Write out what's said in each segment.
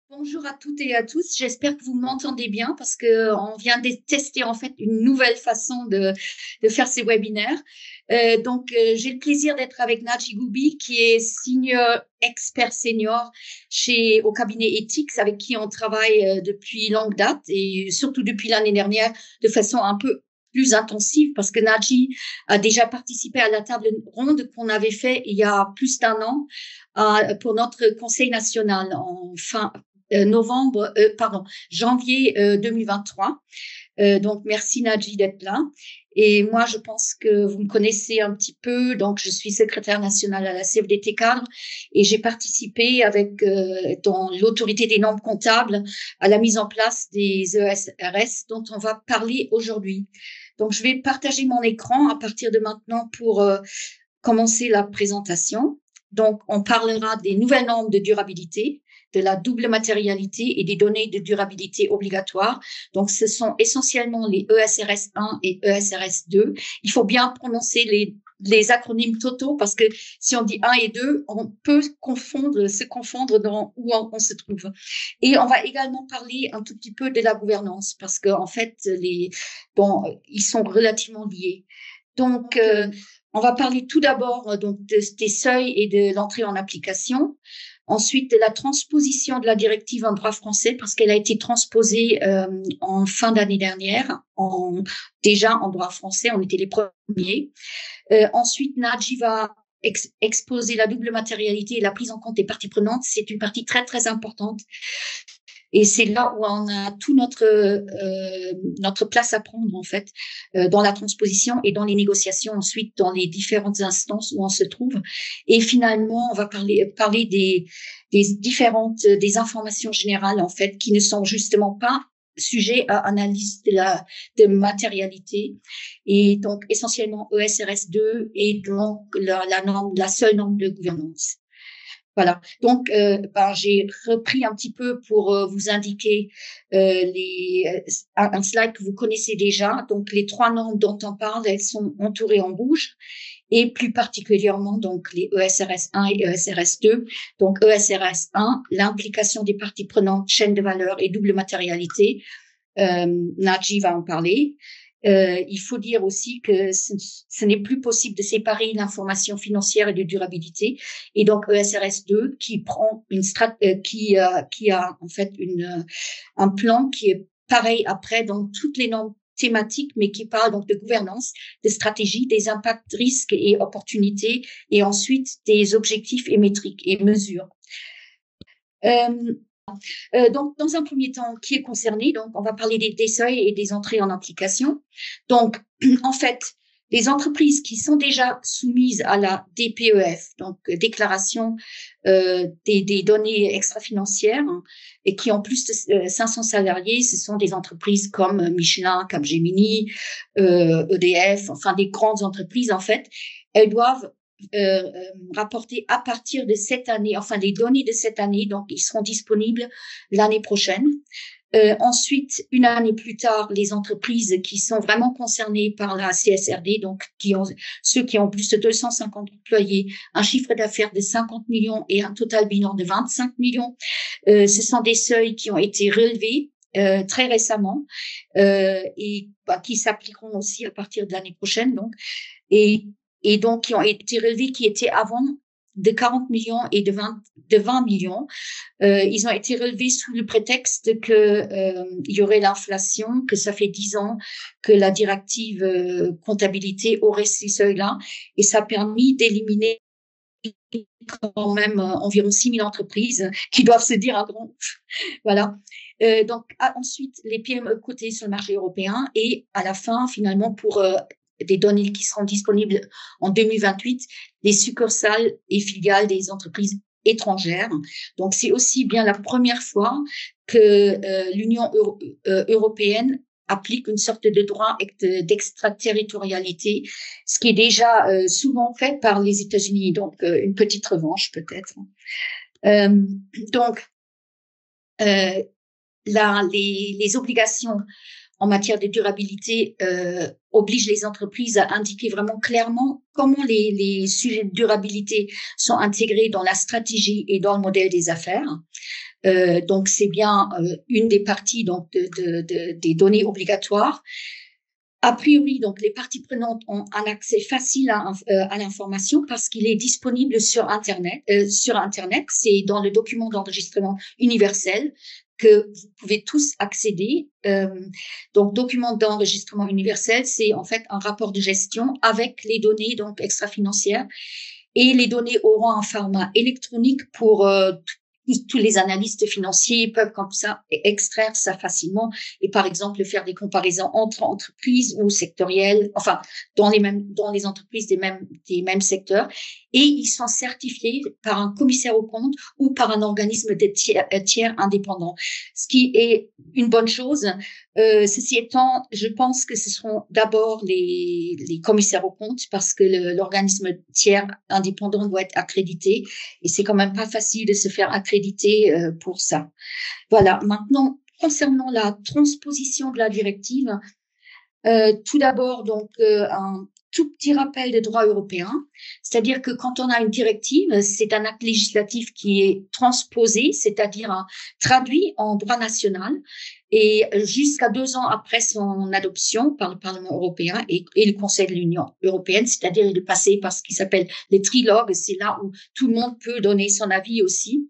Bonjour à toutes et à tous. J'espère que vous m'entendez bien parce que on vient de tester en fait une nouvelle façon de faire ces webinaires. J'ai le plaisir d'être avec Naji Goubi, qui est expert senior au cabinet Ethics, avec qui on travaille depuis longue date et surtout depuis l'année dernière de façon un peu plus intensive parce que Naji a déjà participé à la table ronde qu'on avait fait il y a plus d'un an pour notre conseil national janvier 2023. Donc, merci Nadji d'être là. Et moi, je pense que vous me connaissez un petit peu. Donc, je suis secrétaire nationale à la CFDT Cadre et j'ai participé dans l'autorité des normes comptables à la mise en place des ESRS dont on va parler aujourd'hui. Donc, je vais partager mon écran à partir de maintenant pour commencer la présentation. Donc, on parlera des nouvelles normes de durabilité, de la double matérialité et des données de durabilité obligatoires. Donc, ce sont essentiellement les ESRS 1 et ESRS 2. Il faut bien prononcer les acronymes totaux parce que si on dit 1 et 2, on peut se confondre dans où on se trouve. Et on va également parler un tout petit peu de la gouvernance parce que en fait, ils sont relativement liés. Donc, on va parler tout d'abord des seuils et de l'entrée en application. Ensuite, de la transposition de la directive en droit français parce qu'elle a été transposée en fin d'année dernière, déjà en droit français, on était les premiers. Ensuite, Nadji va exposer la double matérialité et la prise en compte des parties prenantes. C'est une partie très, très importante. Et c'est là où on a tout notre place à prendre, en fait, dans la transposition et dans les négociations, ensuite, dans les différentes instances où on se trouve. Et finalement, on va parler des informations générales, en fait, qui ne sont justement pas sujets à analyse de matérialité. Et donc, essentiellement, ESRS 2 et donc la seule norme de gouvernance. Voilà. Donc, j'ai repris un petit peu pour vous indiquer un slide que vous connaissez déjà. Donc, les trois normes dont on parle, elles sont entourées en rouge et plus particulièrement donc les ESRS 1 et ESRS 2. Donc, ESRS 1, l'implication des parties prenantes, chaîne de valeur et double matérialité. Nadji va en parler. Il faut dire aussi que ce n'est plus possible de séparer l'information financière et de durabilité. Et donc ESRS 2 qui prend qui a en fait un plan qui est pareil après dans toutes les normes thématiques, mais qui parle donc de gouvernance, de stratégie, des impacts, risques et opportunités, et ensuite des objectifs et métriques et mesures. Donc, dans un premier temps, qui est concerné? Donc, on va parler des seuils et des entrées en application. Donc, en fait, les entreprises qui sont déjà soumises à la DPEF, donc déclaration des données extra-financières, hein, et qui ont plus de 500 salariés, ce sont des entreprises comme Michelin, Capgemini, EDF, enfin des grandes entreprises en fait. Elles doivent rapporter à partir de cette année, enfin les données de cette année, donc ils seront disponibles l'année prochaine. Ensuite, une année plus tard, les entreprises qui sont vraiment concernées par la CSRD, donc ceux qui ont plus de 250 employés, un chiffre d'affaires de 50 millions et un total bilan de 25 millions, ce sont des seuils qui ont été relevés très récemment et qui s'appliqueront aussi à partir de l'année prochaine. Donc, et donc qui ont été relevés, qui étaient avant de 40 millions et de 20 millions. Ils ont été relevés sous le prétexte que il y aurait l'inflation, que ça fait 10 ans que la directive comptabilité aurait ces seuils-là, et ça a permis d'éliminer quand même environ 6 000 entreprises qui doivent se dire un grand voilà. Ensuite, les PME cotées sur le marché européen et à la fin, finalement, pour des données qui seront disponibles en 2028, les succursales et filiales des entreprises étrangères. Donc, c'est aussi bien la première fois que l'Union européenne applique une sorte de droit d'extraterritorialité, ce qui est déjà souvent fait par les États-Unis. Donc, une petite revanche peut-être. Donc, les obligations en matière de durabilité obligent les entreprises à indiquer vraiment clairement comment les sujets de durabilité sont intégrés dans la stratégie et dans le modèle des affaires. Donc c'est bien une des parties donc des données obligatoires. A priori, donc les parties prenantes ont un accès facile à l'information parce qu'il est disponible sur Internet. Sur Internet, c'est dans le document d'enregistrement universel que vous pouvez tous accéder. Donc, document d'enregistrement universel, c'est en fait un rapport de gestion avec les données donc extra-financières, et les données auront un format électronique pour tous les analystes financiers peuvent comme ça extraire ça facilement et par exemple faire des comparaisons entre entreprises ou sectorielles, enfin dans les entreprises des mêmes secteurs, et ils sont certifiés par un commissaire aux comptes ou par un organisme de tiers indépendant, ce qui est une bonne chose. Ceci étant, je pense que ce seront d'abord les commissaires aux comptes parce que l'organisme tiers indépendant doit être accrédité et c'est quand même pas facile de se faire accréditer pour ça. Voilà. Maintenant, concernant la transposition de la directive, tout d'abord, donc, un tout petit rappel de droit européen, c'est-à-dire que quand on a une directive, c'est un acte législatif qui est transposé, c'est-à-dire traduit en droit national, et jusqu'à 2 ans après son adoption par le Parlement européen et le Conseil de l'Union européenne, c'est-à-dire il est passé par ce qui s'appelle les trilogues, c'est là où tout le monde peut donner son avis aussi,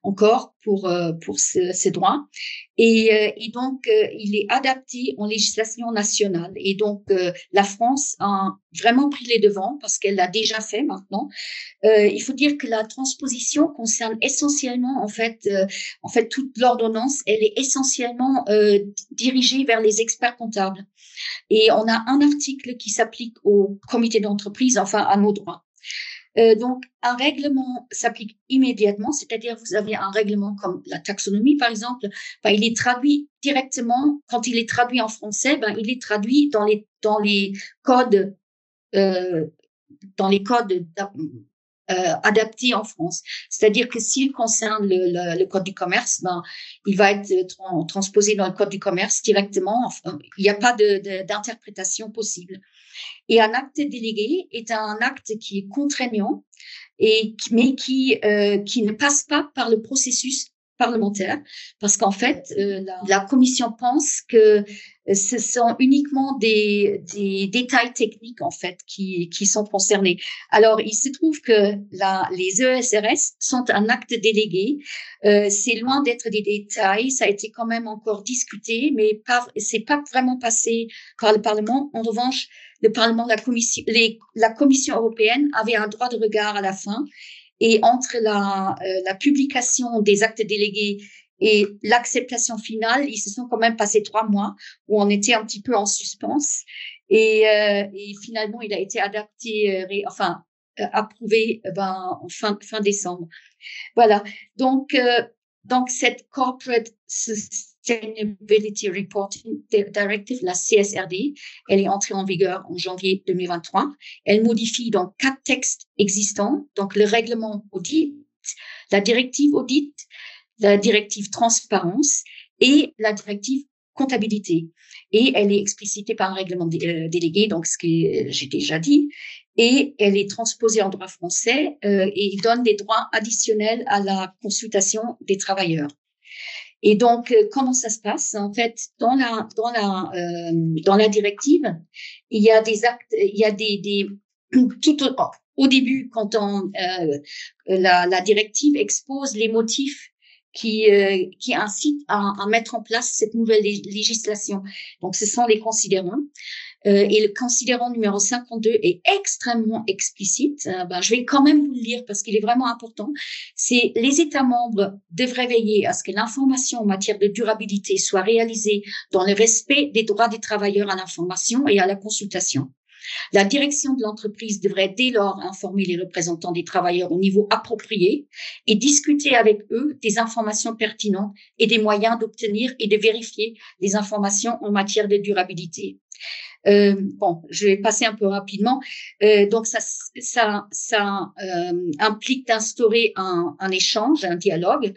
encore pour ces droits. Et donc, il est adapté en législation nationale. Et donc, la France a vraiment pris les devants parce qu'elle l'a déjà fait maintenant. Il faut dire que la transposition concerne essentiellement, en fait, toute l'ordonnance, elle est essentiellement dirigée vers les experts comptables. Et on a un article qui s'applique au comité d'entreprise, enfin à nos droits. Donc, un règlement s'applique immédiatement, c'est-à-dire vous avez un règlement comme la taxonomie, par exemple, ben, il est traduit directement, quand il est traduit en français, ben, il est traduit dans les codes, euh, adaptés en France. C'est-à-dire que s'il concerne le code du commerce, ben, il va être transposé dans le code du commerce directement. Enfin, il n'y a pas d'interprétation possible. Et un acte délégué est un acte qui est contraignant, mais qui ne passe pas par le processus parlementaire, parce qu'en fait, la commission pense que ce sont uniquement des détails techniques en fait qui sont concernés. Alors, il se trouve que les ESRS sont un acte délégué. C'est loin d'être des détails. Ça a été quand même encore discuté, mais c'est pas vraiment passé par le Parlement. En revanche, le Parlement, la Commission européenne avait un droit de regard à la fin. Et entre la publication des actes délégués et l'acceptation finale, ils se sont quand même passés 3 mois où on était un petit peu en suspens. Et finalement, il a été approuvé en fin décembre. Voilà. Donc cette Corporate Sustainability Reporting Directive, la CSRD, elle est entrée en vigueur en janvier 2023. Elle modifie donc 4 textes existants, donc le règlement audit, la directive audit, la directive transparence et la directive comptabilité. Et elle est explicitée par un règlement délégué, donc ce que j'ai déjà dit, et elle est transposée en droit français et donne des droits additionnels à la consultation des travailleurs. Et donc, comment ça se passe? En fait, dans la directive, il y a des actes, il y a tout au début, quand la directive expose les motifs qui incitent à mettre en place cette nouvelle législation. Donc, ce sont les considérants. Et le considérant numéro 52 est extrêmement explicite. Je vais quand même vous le lire parce qu'il est vraiment important. C'est: les États membres devraient veiller à ce que l'information en matière de durabilité soit réalisée dans le respect des droits des travailleurs à l'information et à la consultation. La direction de l'entreprise devrait dès lors informer les représentants des travailleurs au niveau approprié et discuter avec eux des informations pertinentes et des moyens d'obtenir et de vérifier les informations en matière de durabilité. Je vais passer un peu rapidement. Donc ça implique d'instaurer un échange, un dialogue,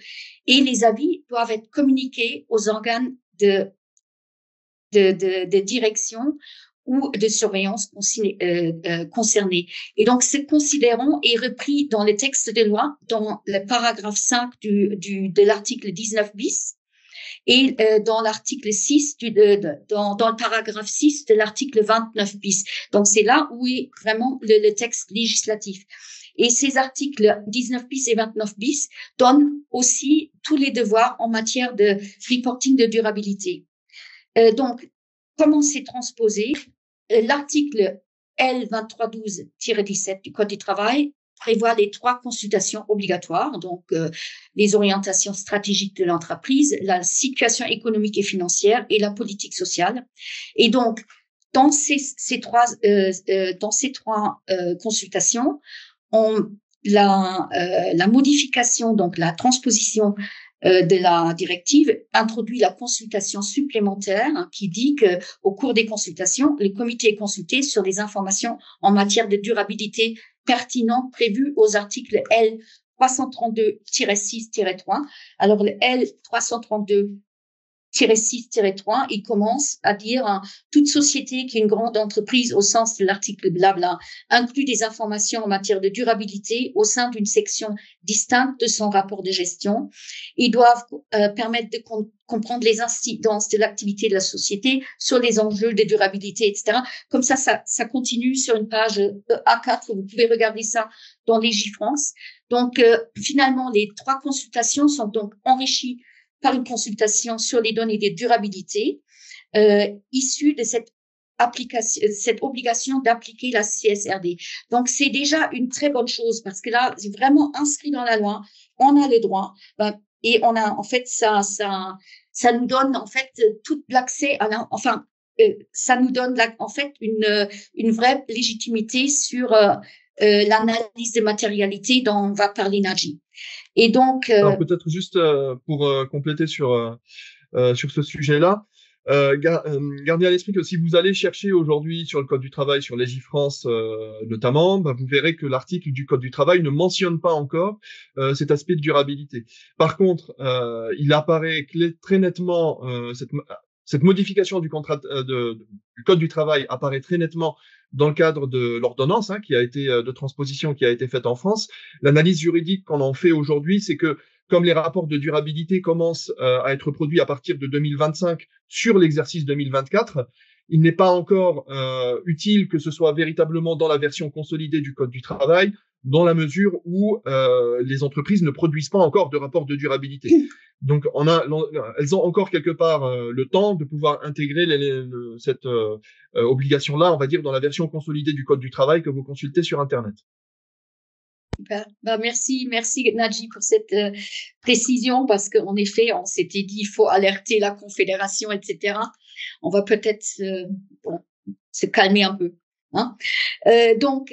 et les avis doivent être communiqués aux organes de direction ou de surveillance concernés. Et donc, ce considérant est repris dans le texte de loi, dans le paragraphe 5 de l'article 19 bis, et dans l'article 6 dans le paragraphe 6 de l'article 29 bis. Donc c'est là où est vraiment le texte législatif. Et ces articles 19 bis et 29 bis donnent aussi tous les devoirs en matière de reporting de durabilité. Donc comment c'est transposé? L'article L2312-17 du Code du travail prévoit les 3 consultations obligatoires, donc les orientations stratégiques de l'entreprise, la situation économique et financière et la politique sociale. Et donc, dans ces trois consultations, la modification, donc la transposition de la directive introduit la consultation supplémentaire qui dit que au cours des consultations, le comité est consulté sur les informations en matière de durabilité pertinentes prévues aux articles L 332-6-3. Alors le L 332-6-3, il commence à dire toute société qui est une grande entreprise au sens de l'article blabla inclut des informations en matière de durabilité au sein d'une section distincte de son rapport de gestion. Ils doivent permettre de comprendre les incidences de l'activité de la société sur les enjeux de durabilité, etc. Comme ça continue sur une page A4. Vous pouvez regarder ça dans Légifrance. Donc, finalement, les 3 consultations sont donc enrichies par une consultation sur les données de durabilité issue de cette obligation d'appliquer la CSRD. Donc, c'est déjà une très bonne chose parce que là, c'est vraiment inscrit dans la loi. On a le droit et on a, en fait, ça nous donne, en fait, tout l'accès à ça nous donne, en fait, une vraie légitimité sur l'analyse de matérialité dont va parler Nadji. Et donc, alors peut-être juste pour compléter sur ce sujet-là, gardez à l'esprit que si vous allez chercher aujourd'hui sur le Code du travail, sur Légifrance notamment, vous verrez que l'article du Code du travail ne mentionne pas encore cet aspect de durabilité. Par contre, il apparaît très nettement, cette modification du contrat du Code du travail apparaît très nettement dans le cadre de l'ordonnance qui a été de transposition qui a été faite en France. L'analyse juridique qu'on en fait aujourd'hui, c'est que comme les rapports de durabilité commencent à être produits à partir de 2025 sur l'exercice 2024, il n'est pas encore utile que ce soit véritablement dans la version consolidée du Code du travail, dans la mesure où les entreprises ne produisent pas encore de rapport de durabilité. Donc, elles ont encore quelque part le temps de pouvoir intégrer cette obligation-là, on va dire, dans la version consolidée du Code du travail que vous consultez sur Internet. Super. Merci Nadji pour cette précision parce qu'en effet, on s'était dit il faut alerter la Confédération, etc. On va peut-être se calmer un peu. Donc,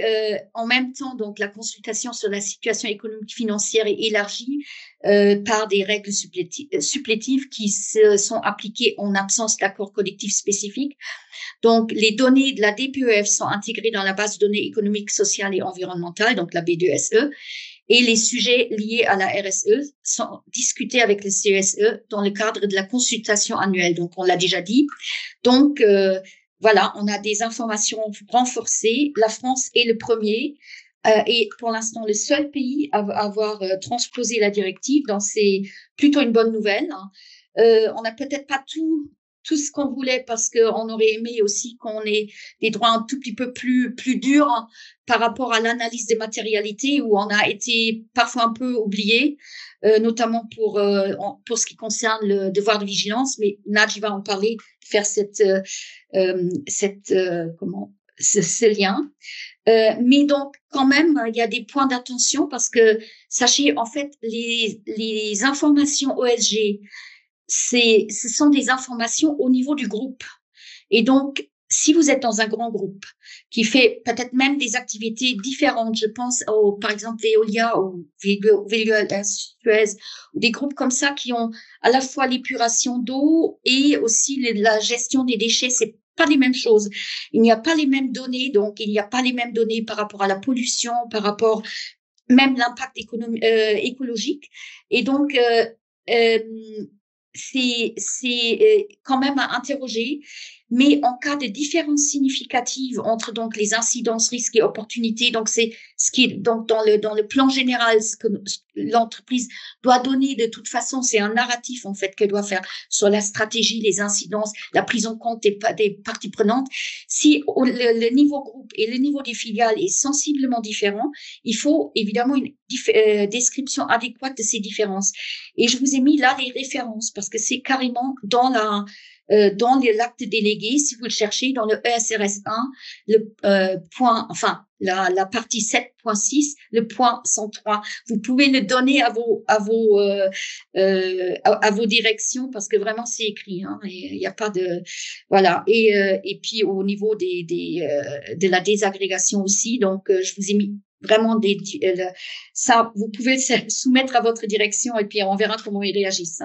en même temps, donc la consultation sur la situation économique financière est élargie par des règles supplétives qui sont appliquées en absence d'accord collectif spécifique. Donc, les données de la DPEF sont intégrées dans la base de données économiques, sociales et environnementales, donc la B2SE, et les sujets liés à la RSE sont discutés avec le CESE dans le cadre de la consultation annuelle. Donc, on l'a déjà dit. Donc, voilà, on a des informations renforcées. La France est le premier et pour l'instant le seul pays à avoir transposé la directive. Donc, c'est plutôt une bonne nouvelle. On n'a peut-être pas tout ce qu'on voulait parce qu'on aurait aimé aussi qu'on ait des droits un tout petit peu plus durs par rapport à l'analyse des matérialités où on a été parfois un peu oublié, notamment pour ce qui concerne le devoir de vigilance. Mais Nadji va en parler, faire ce lien. Mais donc, quand même, il y a des points d'attention parce que, sachez, en fait, les informations OSG, ce sont des informations au niveau du groupe. Et donc, si vous êtes dans un grand groupe qui fait peut-être même des activités différentes, je pense par exemple Veolia ou Veolia Suez, ou des groupes comme ça qui ont à la fois l'épuration d'eau et aussi la gestion des déchets, c'est pas les mêmes choses. Il n'y a pas les mêmes données, donc il n'y a pas les mêmes données par rapport à la pollution, par rapport même l'impact écologique. Et donc, c'est quand même à interroger. Mais en cas de différence significative entre donc les incidences, risques et opportunités, donc c'est ce qui est donc dans le plan général, ce que l'entreprise doit donner de toute façon, c'est un narratif en fait qu'elle doit faire sur la stratégie, les incidences, la prise en compte des parties prenantes. Si le niveau groupe et le niveau des filiales est sensiblement différent, il faut évidemment une description adéquate de ces différences. Et je vous ai mis là les références parce que c'est carrément dans l'acte délégué, si vous le cherchez, dans le ESRS 1, le point, enfin la partie 7.6, le point 103. Vous pouvez le donner à vos directions parce que vraiment c'est écrit. Hein, il n'y a pas de voilà. Et puis au niveau de la désagrégation aussi. Donc je vous ai mis vraiment ça. Vous pouvez le soumettre à votre direction et puis on verra comment ils réagissent.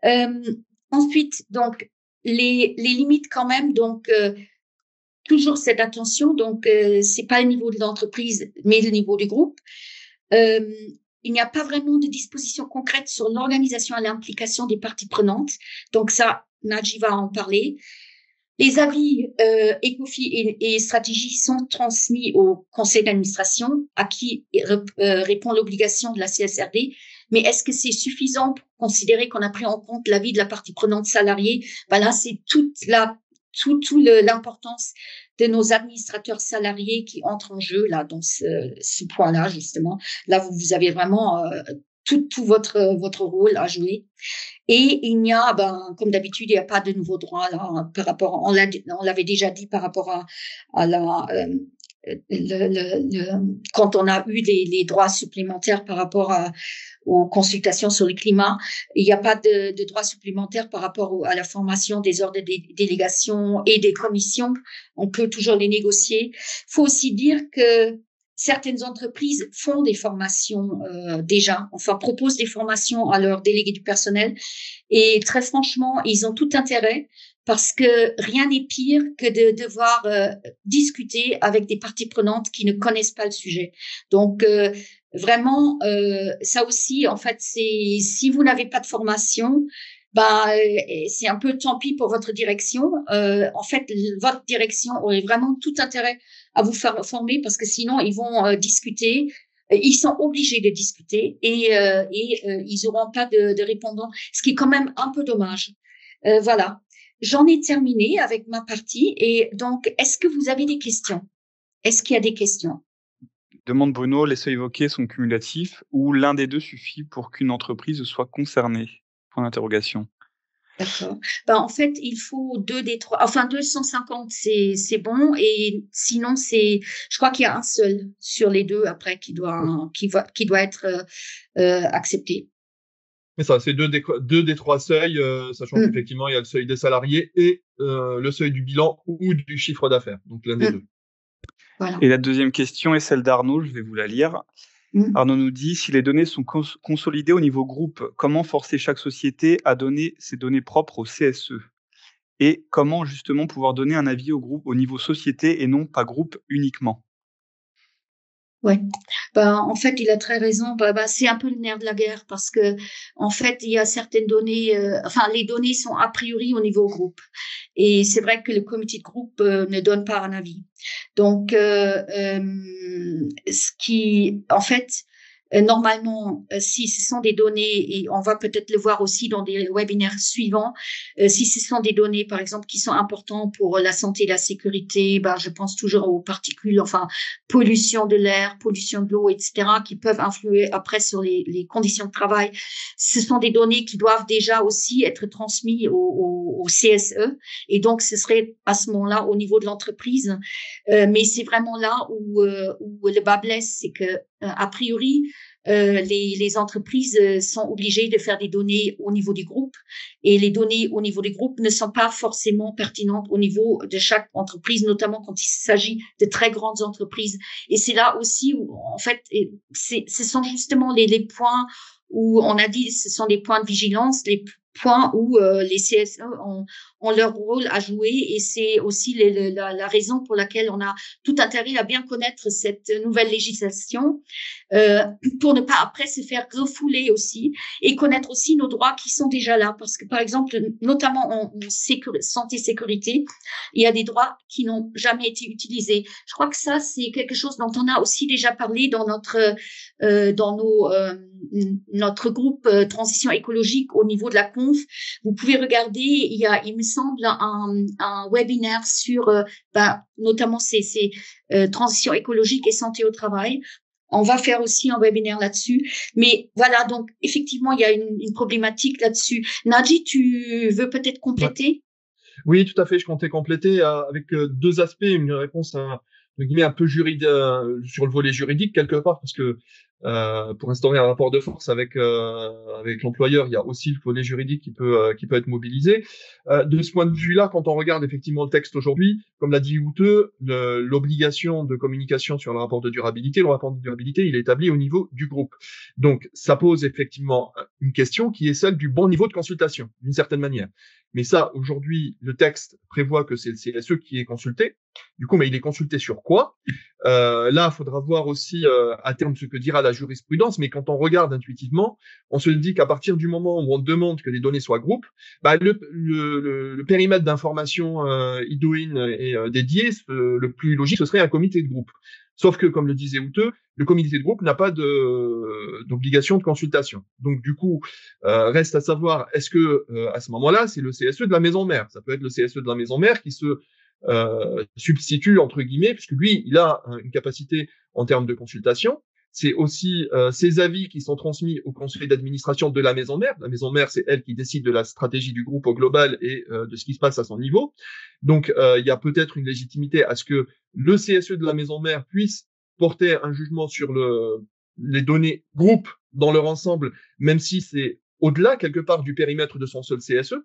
Hein. Ensuite, donc les limites quand même, donc toujours cette attention, donc c'est pas le niveau de l'entreprise, mais le niveau du groupe. Il n'y a pas vraiment de dispositions concrètes sur l'organisation et l'implication des parties prenantes, donc ça, Nadji va en parler. Les avis ECOFI et stratégie sont transmis au conseil d'administration, à qui répond l'obligation de la CSRD. Mais est-ce que c'est suffisant pour considérer qu'on a pris en compte l'avis de la partie prenante salariée? Ben là, c'est toute l'importance de nos administrateurs salariés qui entrent en jeu là dans ce point-là justement. Là, vous avez vraiment tout votre rôle à jouer. Et il n'y a, comme d'habitude, il n'y a pas de nouveaux droits là par rapport. On l'avait déjà dit par rapport à la quand on a eu les droits supplémentaires par rapport aux consultations sur le climat, il n'y a pas de droits supplémentaires par rapport à la formation des ordres de délégation et des commissions. On peut toujours les négocier. Il faut aussi dire que certaines entreprises font des formations déjà, enfin proposent des formations à leurs délégués du personnel. Et très franchement, ils ont tout intérêt parce que rien n'est pire que de devoir discuter avec des parties prenantes qui ne connaissent pas le sujet. Donc, vraiment, ça aussi, en fait, c'est si vous n'avez pas de formation, c'est un peu tant pis pour votre direction. En fait, votre direction aurait vraiment tout intérêt à vous faire former parce que sinon, ils vont discuter. Ils sont obligés de discuter et ils n'auront pas de répondants, ce qui est quand même un peu dommage. Voilà. J'en ai terminé avec ma partie et donc, est-ce que vous avez des questions? Est-ce qu'il y a des questions? Demande Bruno, les seuils évoqués sont cumulatifs ou l'un des deux suffit pour qu'une entreprise soit concernée? Point d'interrogation. D'accord. En fait, il faut 2 des 3. Enfin, 250, c'est bon. Et sinon, je crois qu'il y a un seul sur les deux après qui doit être accepté. Mais ça, c'est deux des trois seuils, sachant qu'effectivement, il y a le seuil des salariés et le seuil du bilan ou du chiffre d'affaires. Donc, l'un des deux. Voilà. Et la deuxième question est celle d'Arnaud, je vais vous la lire. Arnaud nous dit, si les données sont consolidées au niveau groupe, comment forcer chaque société à donner ses données propres au CSE? Et comment justement pouvoir donner un avis au groupe au niveau société et non pas groupe uniquement? Ouais. En fait, il a très raison. C'est un peu le nerf de la guerre parce que, en fait, il y a certaines données, les données sont a priori au niveau groupe. Et c'est vrai que le comité de groupe ne donne pas un avis. Donc, normalement, si ce sont des données, et on va peut-être le voir aussi dans des webinaires suivants, si ce sont des données, par exemple, qui sont importantes pour la santé et la sécurité, je pense toujours aux particules, pollution de l'air, pollution de l'eau, etc., qui peuvent influer après sur les conditions de travail. Ce sont des données qui doivent déjà aussi être transmises au CSE, et donc ce serait à ce moment-là au niveau de l'entreprise. Mais c'est vraiment là où le bas blesse, c'est que a priori, les entreprises sont obligées de faire des données au niveau du groupe et les données au niveau du groupe ne sont pas forcément pertinentes au niveau de chaque entreprise, notamment quand il s'agit de très grandes entreprises. Et c'est là aussi où, en fait, ce sont justement les points où on a dit ce sont des points de vigilance, les points où les CSE ont leur rôle à jouer et c'est aussi la raison pour laquelle on a tout intérêt à bien connaître cette nouvelle législation pour ne pas après se faire refouler aussi et connaître aussi nos droits qui sont déjà là. Parce que, par exemple, notamment en santé sécurité, il y a des droits qui n'ont jamais été utilisés. Je crois que ça, c'est quelque chose dont on a aussi déjà parlé dans notre groupe transition écologique au niveau de la conf. Vous pouvez regarder, il me semble, un webinaire sur notamment ces transition écologique et santé au travail. On va faire aussi un webinaire là-dessus. Mais voilà, donc effectivement, il y a une problématique là-dessus. Nadji, tu veux peut-être compléter? Oui, tout à fait. Je comptais compléter avec deux aspects, une réponse un peu juridique sur le volet juridique quelque part, parce que pour instaurer un rapport de force avec l'employeur, il y a aussi le volet juridique qui peut être mobilisé. De ce point de vue-là, quand on regarde effectivement le texte aujourd'hui, comme l'a dit Ute, l'obligation de communication sur le rapport de durabilité, il est établi au niveau du groupe. Donc, ça pose effectivement une question qui est celle du bon niveau de consultation, d'une certaine manière. Mais ça, aujourd'hui, le texte prévoit que c'est le CSE qui est consulté. Du coup, mais il est consulté sur quoi? Là, il faudra voir aussi à terme ce que dira la jurisprudence. Mais quand on regarde intuitivement, on se dit qu'à partir du moment où on demande que les données soient groupes, le périmètre d'information idoine et dédié, le plus logique, ce serait un comité de groupe. Sauf que, comme le disait Ute, le comité de groupe n'a pas d'obligation de consultation. Donc, du coup, reste à savoir, est-ce que à ce moment-là, c'est le CSE de la maison mère? Ça peut être le CSE de la maison mère qui se substitue, entre guillemets, puisque lui, il a une capacité en termes de consultation. C'est aussi ses avis qui sont transmis au conseil d'administration de la maison mère. La maison mère, c'est elle qui décide de la stratégie du groupe au global et de ce qui se passe à son niveau. Donc, il y a peut-être une légitimité à ce que le CSE de la maison mère puisse porter un jugement sur les données groupes dans leur ensemble, même si c'est au-delà, quelque part, du périmètre de son seul CSE.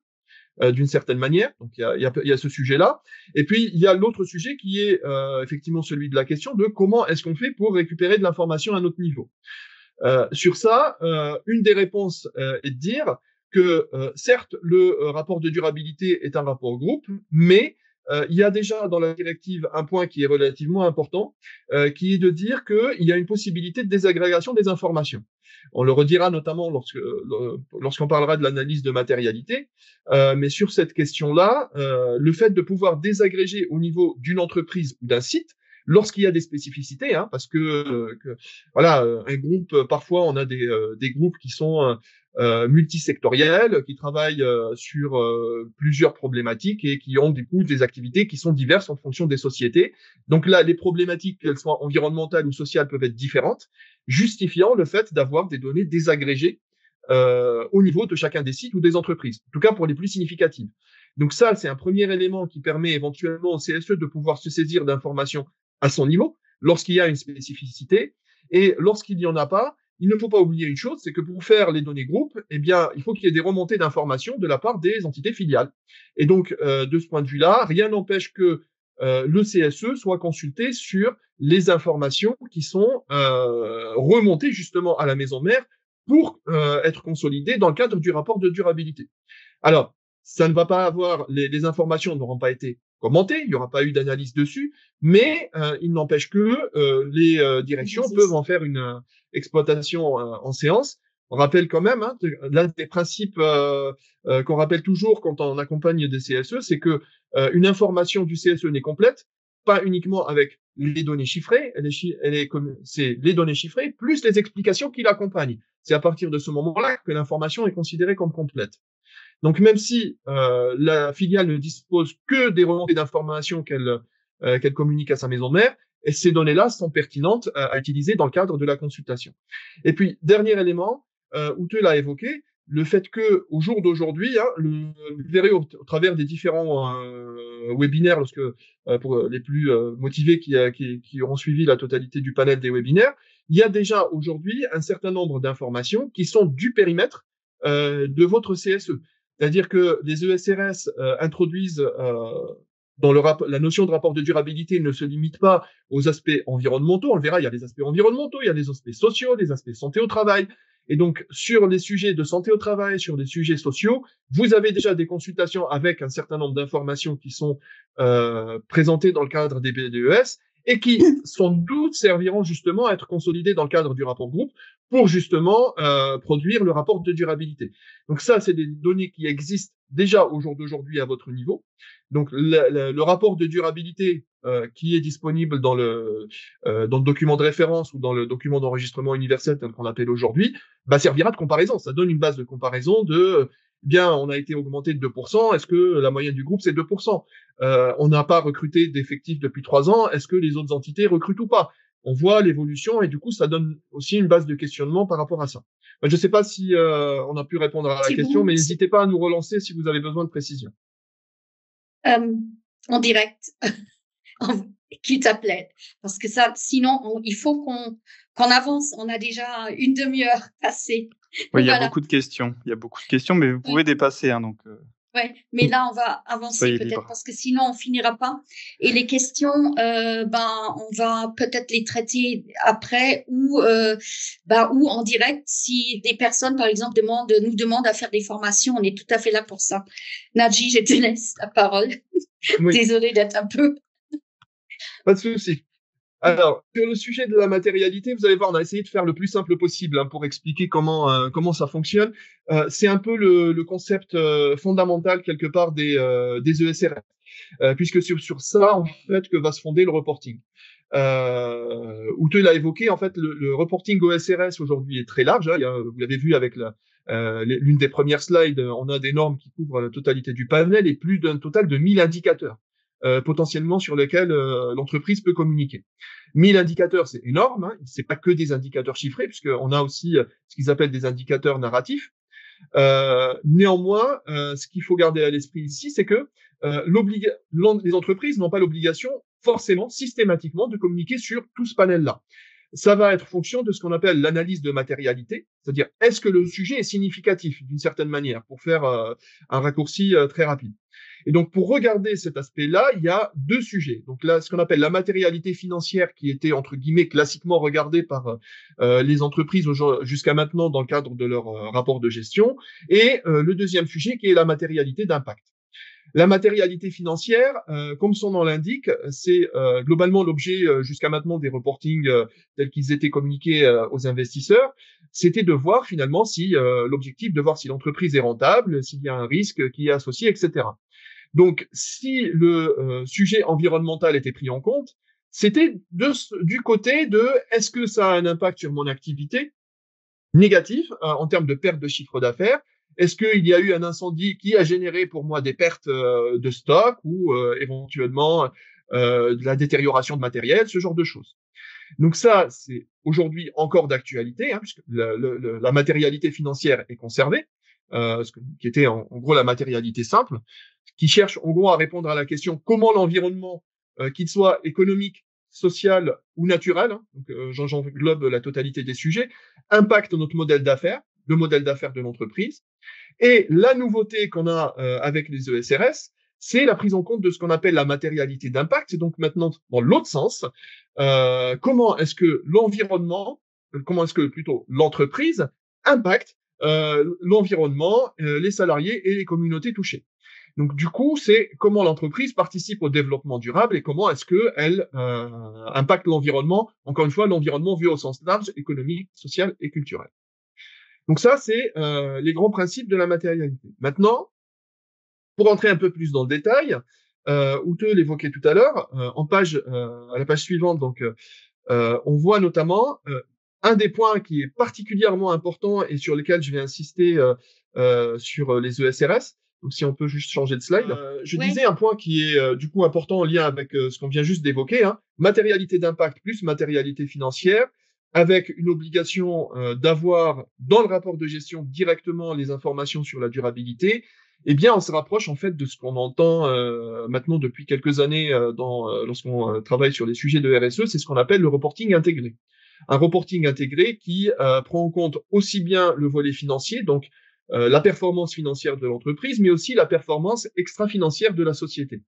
D'une certaine manière. Donc il y a ce sujet-là. Et puis il y a l'autre sujet qui est effectivement celui de la question de comment est-ce qu'on fait pour récupérer de l'information à notre niveau. Sur ça, une des réponses est de dire que certes le rapport de durabilité est un rapport groupe, mais il y a déjà dans la directive un point qui est relativement important, qui est de dire qu'il y a une possibilité de désagrégation des informations. On le redira notamment lorsqu'on parlera de l'analyse de matérialité, mais sur cette question-là, le fait de pouvoir désagréger au niveau d'une entreprise ou d'un site, lorsqu'il y a des spécificités, hein, parce que voilà, un groupe, parfois on a des groupes qui sont multisectoriels, qui travaillent sur plusieurs problématiques et qui ont du coup des activités qui sont diverses en fonction des sociétés. Donc là, les problématiques, qu'elles soient environnementales ou sociales, peuvent être différentes, justifiant le fait d'avoir des données désagrégées au niveau de chacun des sites ou des entreprises, en tout cas pour les plus significatives. Donc ça, c'est un premier élément qui permet éventuellement au CSE de pouvoir se saisir d'informations à son niveau lorsqu'il y a une spécificité, et lorsqu'il n'y en a pas, il ne faut pas oublier une chose, c'est que pour faire les données groupes, eh bien, il faut qu'il y ait des remontées d'informations de la part des entités filiales. Et donc, de ce point de vue-là, rien n'empêche que le CSE soit consulté sur les informations qui sont remontées justement à la maison mère pour être consolidées dans le cadre du rapport de durabilité. Alors, ça ne va pas avoir, les informations n'auront pas été commentées, il n'y aura pas eu d'analyse dessus, mais il n'empêche que les directions peuvent en faire une exploitation en séance. On rappelle quand même, hein, l'un des principes qu'on rappelle toujours quand on accompagne des CSE, c'est que une information du CSE n'est complète, pas uniquement avec les données chiffrées, c'est les données chiffrées plus les explications qui l'accompagnent. C'est à partir de ce moment-là que l'information est considérée comme complète. Donc même si la filiale ne dispose que des remontées d'informations qu'elle communique à sa maison mère, et ces données-là sont pertinentes à utiliser dans le cadre de la consultation. Et puis, dernier élément, Ute l'a évoqué, le fait que au jour d'aujourd'hui, hein, vous verrez au travers des différents webinaires, pour les plus motivés qui auront suivi la totalité du panel des webinaires, il y a déjà aujourd'hui un certain nombre d'informations qui sont du périmètre de votre CSE. C'est-à-dire que les ESRS introduisent dans la notion de rapport de durabilité ne se limite pas aux aspects environnementaux. On le verra, il y a des aspects environnementaux, il y a des aspects sociaux, des aspects santé au travail. Et donc, sur les sujets de santé au travail, sur les sujets sociaux, vous avez déjà des consultations avec un certain nombre d'informations qui sont présentées dans le cadre des BDES et qui, sans doute, serviront justement à être consolidées dans le cadre du rapport groupe pour justement produire le rapport de durabilité. Donc ça, c'est des données qui existent déjà au jour d'aujourd'hui à votre niveau. Donc le rapport de durabilité qui est disponible dans le document de référence ou dans le document d'enregistrement universel tel qu'on l'appelle aujourd'hui, servira de comparaison. Ça donne une base de comparaison de bien, on a été augmenté de 2%, est-ce que la moyenne du groupe c'est 2%? On n'a pas recruté d'effectifs depuis 3 ans, est-ce que les autres entités recrutent ou pas? On voit l'évolution et du coup ça donne aussi une base de questionnement par rapport à ça. Je ne sais pas si on a pu répondre à la question, mais n'hésitez pas à nous relancer si vous avez besoin de précision. En direct, qu'il t'appelle, parce que ça, sinon, il faut qu'on avance. On a déjà une demi-heure passée. Oui, il y a beaucoup de questions. Il y a beaucoup de questions, mais vous pouvez dépasser, hein, donc. Ouais, mais là, on va avancer peut-être parce que sinon, on finira pas. Et les questions, on va peut-être les traiter après ou en direct. Si des personnes, par exemple, nous demandent à faire des formations, on est tout à fait là pour ça. Nadji, je te laisse la parole. Oui. Désolée d'être un peu. Pas de souci. Alors, sur le sujet de la matérialité, vous allez voir, on a essayé de faire le plus simple possible pour expliquer comment ça fonctionne. C'est un peu le concept fondamental quelque part des ESRS, puisque sur ça, en fait, que va se fonder le reporting. Ute l'a évoqué, en fait, le reporting OSRS aujourd'hui est très large. Hein, vous l'avez vu avec l'une des premières slides, on a des normes qui couvrent la totalité du panel et plus d'un total de 1000 indicateurs. Potentiellement sur lesquels l'entreprise peut communiquer. 1000 indicateurs, c'est énorme, hein, c'est pas que des indicateurs chiffrés, puisqu'on a aussi ce qu'ils appellent des indicateurs narratifs. Néanmoins, ce qu'il faut garder à l'esprit ici, c'est que les entreprises n'ont pas l'obligation forcément, systématiquement, de communiquer sur tout ce panel-là. Ça va être fonction de ce qu'on appelle l'analyse de matérialité, c'est-à-dire est-ce que le sujet est significatif d'une certaine manière, pour faire un raccourci très rapide. Et donc, pour regarder cet aspect-là, il y a deux sujets. Donc là, ce qu'on appelle la matérialité financière, qui était, entre guillemets, classiquement regardée par les entreprises jusqu'à maintenant dans le cadre de leur rapport de gestion. Et le deuxième sujet, qui est la matérialité d'impact. La matérialité financière, comme son nom l'indique, c'est globalement l'objet jusqu'à maintenant des reportings tels qu'ils étaient communiqués aux investisseurs. C'était de voir finalement si l'objectif de voir si l'entreprise est rentable, s'il y a un risque qui est associé, etc. Donc, si le sujet environnemental était pris en compte, c'était du côté de est-ce que ça a un impact sur mon activité négatif en termes de perte de chiffre d'affaires? Est-ce qu'il y a eu un incendie qui a généré pour moi des pertes de stock ou éventuellement de la détérioration de matériel, ce genre de choses. Donc ça, c'est aujourd'hui encore d'actualité, hein, puisque la matérialité financière est conservée, qui était en gros la matérialité simple, qui cherche en gros à répondre à la question comment l'environnement, qu'il soit économique, social ou naturel, hein, donc j'englobe la totalité des sujets, impacte notre modèle d'affaires, le modèle d'affaires de l'entreprise. Et la nouveauté qu'on a avec les ESRS, c'est la prise en compte de ce qu'on appelle la matérialité d'impact. C'est donc maintenant dans l'autre sens, comment est-ce que plutôt l'entreprise impacte l'environnement, les salariés et les communautés touchées. Donc du coup, c'est comment l'entreprise participe au développement durable et comment est-ce que elle impacte l'environnement. Encore une fois, l'environnement vu au sens large, économique, social et culturel. Donc ça, c'est les grands principes de la matérialité. Maintenant, pour entrer un peu plus dans le détail, Ute l'évoquait tout à l'heure, à la page suivante, donc on voit notamment un des points qui est particulièrement important et sur lequel je vais insister sur les ESRS. Donc si on peut juste changer de slide. Je disais un point qui est du coup important en lien avec ce qu'on vient juste d'évoquer, hein, matérialité d'impact plus matérialité financière, avec une obligation d'avoir dans le rapport de gestion directement les informations sur la durabilité. Eh bien, on se rapproche en fait de ce qu'on entend maintenant depuis quelques années lorsqu'on travaille sur les sujets de RSE, c'est ce qu'on appelle le reporting intégré. Un reporting intégré qui prend en compte aussi bien le volet financier, donc la performance financière de l'entreprise, mais aussi la performance extra-financière de la société.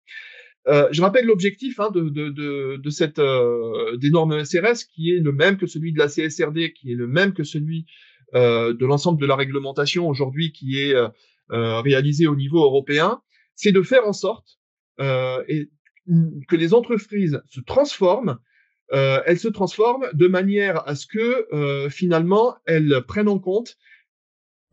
Je rappelle l'objectif de cette des normes SRS qui est le même que celui de la CSRD, qui est le même que celui de l'ensemble de la réglementation aujourd'hui qui est réalisée au niveau européen, c'est de faire en sorte que les entreprises se transforment. Elles se transforment de manière à ce que finalement elles prennent en compte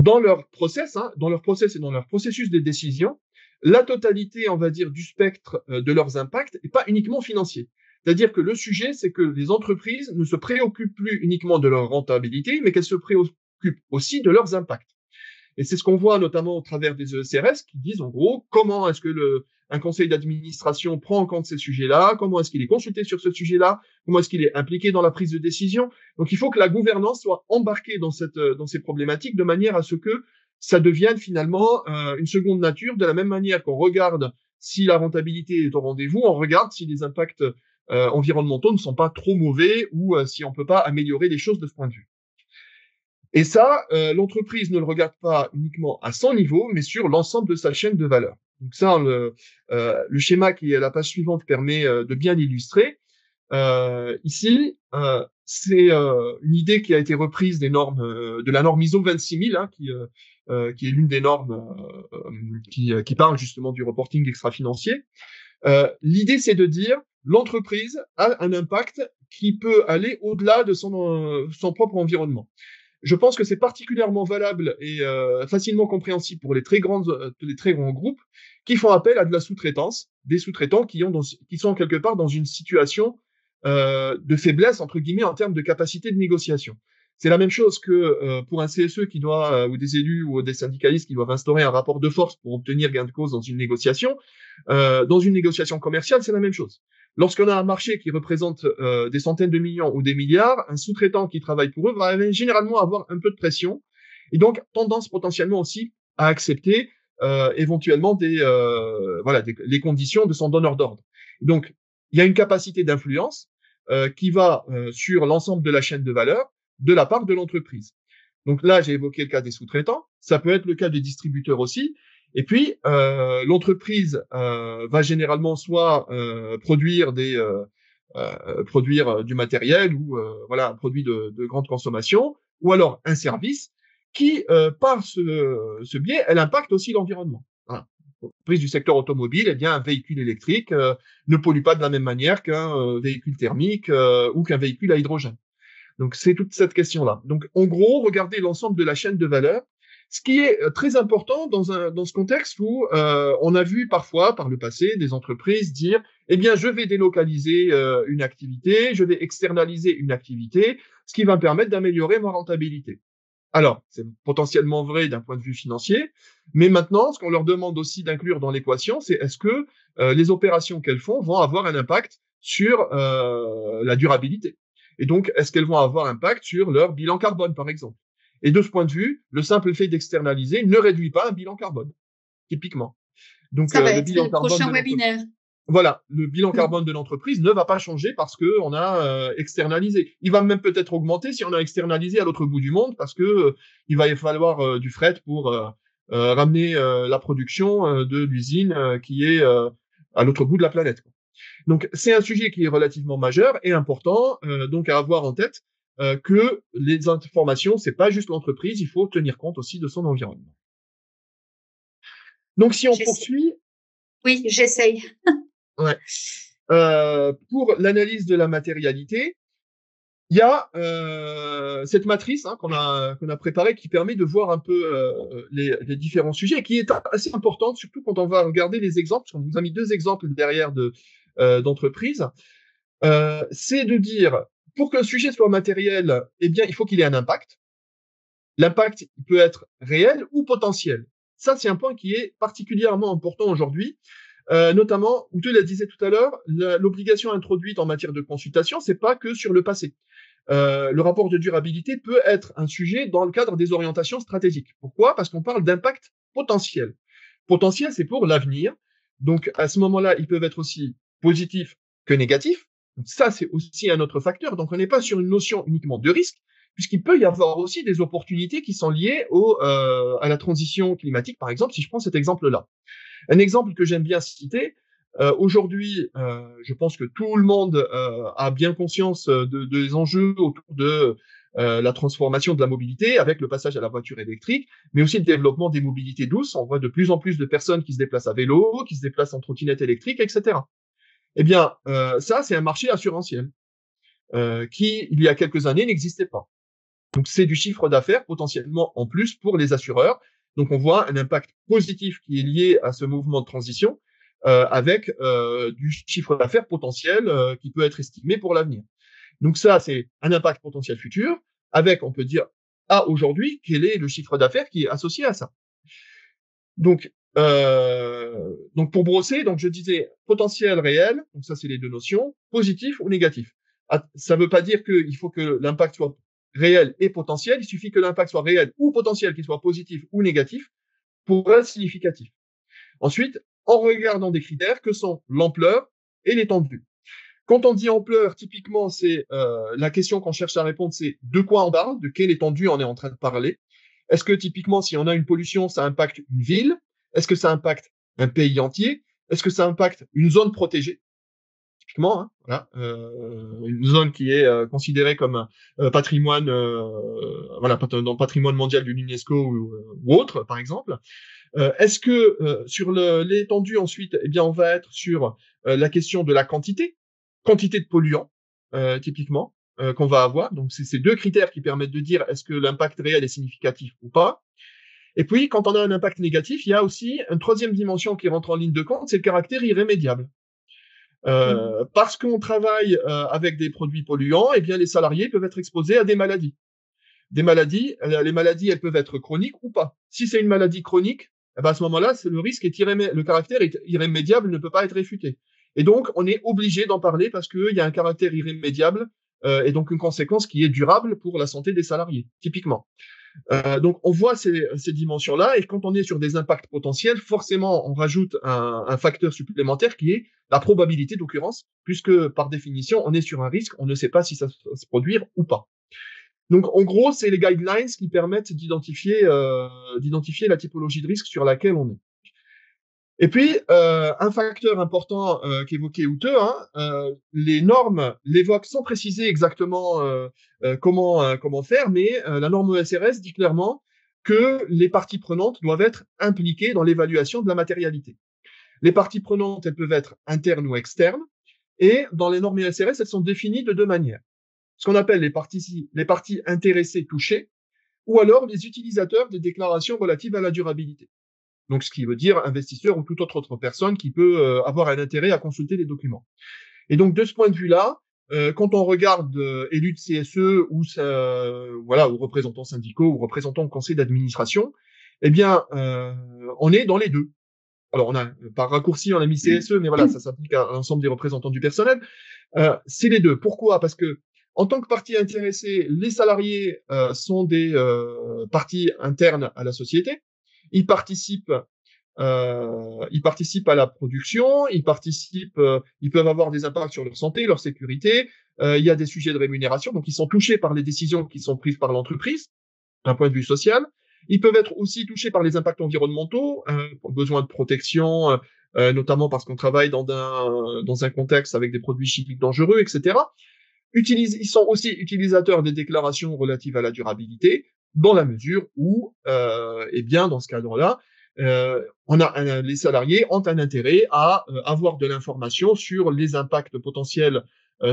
dans leur process et dans leur processus de décision, la totalité, on va dire, du spectre de leurs impacts et pas uniquement financier. C'est-à-dire que le sujet, c'est que les entreprises ne se préoccupent plus uniquement de leur rentabilité, mais qu'elles se préoccupent aussi de leurs impacts. Et c'est ce qu'on voit notamment au travers des ECRS qui disent en gros comment est-ce que un conseil d'administration prend en compte ces sujets-là, comment est-ce qu'il est consulté sur ce sujet-là, comment est-ce qu'il est impliqué dans la prise de décision. Donc il faut que la gouvernance soit embarquée dans ces problématiques de manière à ce que ça devienne finalement une seconde nature, de la même manière qu'on regarde si la rentabilité est au rendez-vous, on regarde si les impacts environnementaux ne sont pas trop mauvais ou si on peut pas améliorer les choses de ce point de vue. Et ça, l'entreprise ne le regarde pas uniquement à son niveau, mais sur l'ensemble de sa chaîne de valeur. Donc ça, le schéma qui est à la page suivante permet de bien l'illustrer. Ici, c'est une idée qui a été reprise des normes de la norme ISO 26000, qui est l'une des normes qui parle justement du reporting extra-financier. L'idée, c'est de dire l'entreprise a un impact qui peut aller au-delà de son propre environnement. Je pense que c'est particulièrement valable et facilement compréhensible pour les très grands groupes qui font appel à de la sous-traitance, des sous-traitants qui sont quelque part dans une situation de faiblesse entre guillemets en termes de capacité de négociation. C'est la même chose que pour un CSE qui doit ou des élus ou des syndicalistes qui doivent instaurer un rapport de force pour obtenir gain de cause dans une négociation. Dans une négociation commerciale, c'est la même chose. Lorsqu'on a un marché qui représente des centaines de millions ou des milliards, un sous-traitant qui travaille pour eux va généralement avoir un peu de pression et donc tendance potentiellement aussi à accepter éventuellement les conditions de son donneur d'ordre. Donc, il y a une capacité d'influence qui va sur l'ensemble de la chaîne de valeur de la part de l'entreprise. Donc là, j'ai évoqué le cas des sous-traitants, ça peut être le cas des distributeurs aussi. Et puis, l'entreprise va généralement soit produire du matériel ou un produit de grande consommation, ou alors un service qui, par ce biais, elle impacte aussi l'environnement. Voilà. L'entreprise du secteur automobile, eh bien, un véhicule électrique ne pollue pas de la même manière qu'un véhicule thermique ou qu'un véhicule à hydrogène. Donc, c'est toute cette question-là. Donc, en gros, regardez l'ensemble de la chaîne de valeur. Ce qui est très important dans ce contexte où on a vu parfois, par le passé, des entreprises dire « Eh bien, je vais délocaliser une activité, je vais externaliser une activité, ce qui va me permettre d'améliorer ma rentabilité. » Alors, c'est potentiellement vrai d'un point de vue financier, mais maintenant, ce qu'on leur demande aussi d'inclure dans l'équation, c'est est-ce que les opérations qu'elles font vont avoir un impact sur la durabilité. Et donc, est-ce qu'elles vont avoir un impact sur leur bilan carbone, par exemple. Et de ce point de vue, le simple fait d'externaliser ne réduit pas un bilan carbone, typiquement. Donc, ça va être le prochain webinaire. Voilà, le bilan carbone de l'entreprise ne va pas changer parce que on a externalisé. Il va même peut-être augmenter si on a externalisé à l'autre bout du monde parce que il va y falloir du fret pour ramener la production de l'usine qui est à l'autre bout de la planète. Donc, c'est un sujet qui est relativement majeur et important, donc à avoir en tête que les informations, c'est pas juste l'entreprise, il faut tenir compte aussi de son environnement. Donc, si on poursuit. Oui, j'essaye. Ouais. Pour l'analyse de la matérialité, il y a cette matrice qu'on a préparée qui permet de voir un peu les différents sujets et qui est assez importante, surtout quand on va regarder les exemples, parce qu'on vous a mis 2 exemples derrière d'entreprises. C'est de dire, pour qu'un sujet soit matériel, eh bien, il faut qu'il ait un impact. L'impact peut être réel ou potentiel. Ça, c'est un point qui est particulièrement important aujourd'hui. Notamment, Ute l'a disait tout à l'heure, l'obligation introduite en matière de consultation, c'est pas que sur le passé. Le rapport de durabilité peut être un sujet dans le cadre des orientations stratégiques. Pourquoi? Parce qu'on parle d'impact potentiel. Potentiel, c'est pour l'avenir. Donc, à ce moment-là, ils peuvent être aussi positifs que négatifs. Donc, ça, c'est aussi un autre facteur. Donc, on n'est pas sur une notion uniquement de risque, puisqu'il peut y avoir aussi des opportunités qui sont liées à la transition climatique, par exemple, si je prends cet exemple-là. Un exemple que j'aime bien citer, aujourd'hui, je pense que tout le monde a bien conscience des enjeux autour de la transformation de la mobilité avec le passage à la voiture électrique, mais aussi le développement des mobilités douces. On voit de plus en plus de personnes qui se déplacent à vélo, qui se déplacent en trottinette électrique, etc. Eh bien, ça, c'est un marché assurantiel qui, il y a quelques années, n'existait pas. Donc, c'est du chiffre d'affaires potentiellement en plus pour les assureurs. Donc, on voit un impact positif qui est lié à ce mouvement de transition avec du chiffre d'affaires potentiel qui peut être estimé pour l'avenir. Donc, ça, c'est un impact potentiel futur avec, on peut dire, à aujourd'hui, quel est le chiffre d'affaires qui est associé à ça. Donc pour brosser, donc je disais potentiel réel, donc ça c'est les deux notions, positif ou négatif. Ça ne veut pas dire qu'il faut que l'impact soit réel et potentiel, il suffit que l'impact soit réel ou potentiel, qu'il soit positif ou négatif, pour être significatif. Ensuite, en regardant des critères que sont l'ampleur et l'étendue. Quand on dit ampleur, typiquement, c'est la question qu'on cherche à répondre, c'est de quoi on parle, de quelle étendue on est en train de parler. Est-ce que typiquement, si on a une pollution, ça impacte une ville? Est-ce que ça impacte un pays entier? Est-ce que ça impacte une zone protégée? Typiquement, hein, voilà, une zone qui est considérée comme patrimoine, voilà, dans le patrimoine mondial de l'UNESCO ou autre, par exemple. Est-ce que sur l'étendue ensuite, eh bien, on va être sur la question de la quantité de polluants, typiquement, qu'on va avoir. Donc, c'est ces deux critères qui permettent de dire est-ce que l'impact réel est significatif ou pas. Et puis, quand on a un impact négatif, il y a aussi une troisième dimension qui rentre en ligne de compte, c'est le caractère irrémédiable. Parce qu'on travaille avec des produits polluants, eh bien, les salariés peuvent être exposés à des maladies. Les maladies, elles peuvent être chroniques ou pas. Si c'est une maladie chronique, eh ben à ce moment-là, le risque est le caractère est irrémédiable, ne peut pas être réfuté. Et donc, on est obligé d'en parler parce qu'il y a un caractère irrémédiable et donc une conséquence qui est durable pour la santé des salariés, typiquement. Donc, on voit ces dimensions-là, et quand on est sur des impacts potentiels, forcément, on rajoute un facteur supplémentaire qui est la probabilité d'occurrence, puisque par définition, on est sur un risque, on ne sait pas si ça va se produire ou pas. Donc, en gros, c'est les guidelines qui permettent d'identifier la typologie de risque sur laquelle on est. Et puis, un facteur important qu'évoquait Ute, les normes l'évoquent sans préciser exactement comment faire, mais la norme ESRS dit clairement que les parties prenantes doivent être impliquées dans l'évaluation de la matérialité. Les parties prenantes, elles peuvent être internes ou externes, et dans les normes ESRS, elles sont définies de deux manières. Ce qu'on appelle les parties intéressées touchées, ou alors les utilisateurs des déclarations relatives à la durabilité. Donc, ce qui veut dire investisseur ou toute autre personne qui peut avoir un intérêt à consulter les documents. Et donc, de ce point de vue-là, quand on regarde élus de CSE ou représentants syndicaux ou représentants au conseil d'administration, eh bien, on est dans les deux. Alors, on a par raccourci, on a mis CSE, mais voilà, ça s'applique à l'ensemble des représentants du personnel. C'est les deux. Pourquoi? Parce que en tant que partie intéressée, les salariés sont des parties internes à la société. Ils participent à la production, ils peuvent avoir des impacts sur leur santé, leur sécurité. Il y a des sujets de rémunération, donc ils sont touchés par les décisions qui sont prises par l'entreprise d'un point de vue social. Ils peuvent être aussi touchés par les impacts environnementaux, besoin de protection, notamment parce qu'on travaille dans un contexte avec des produits chimiques dangereux, etc. Ils sont aussi utilisateurs des déclarations relatives à la durabilité, dans la mesure où, dans ce cadre-là, les salariés ont un intérêt à avoir de l'information sur les impacts potentiels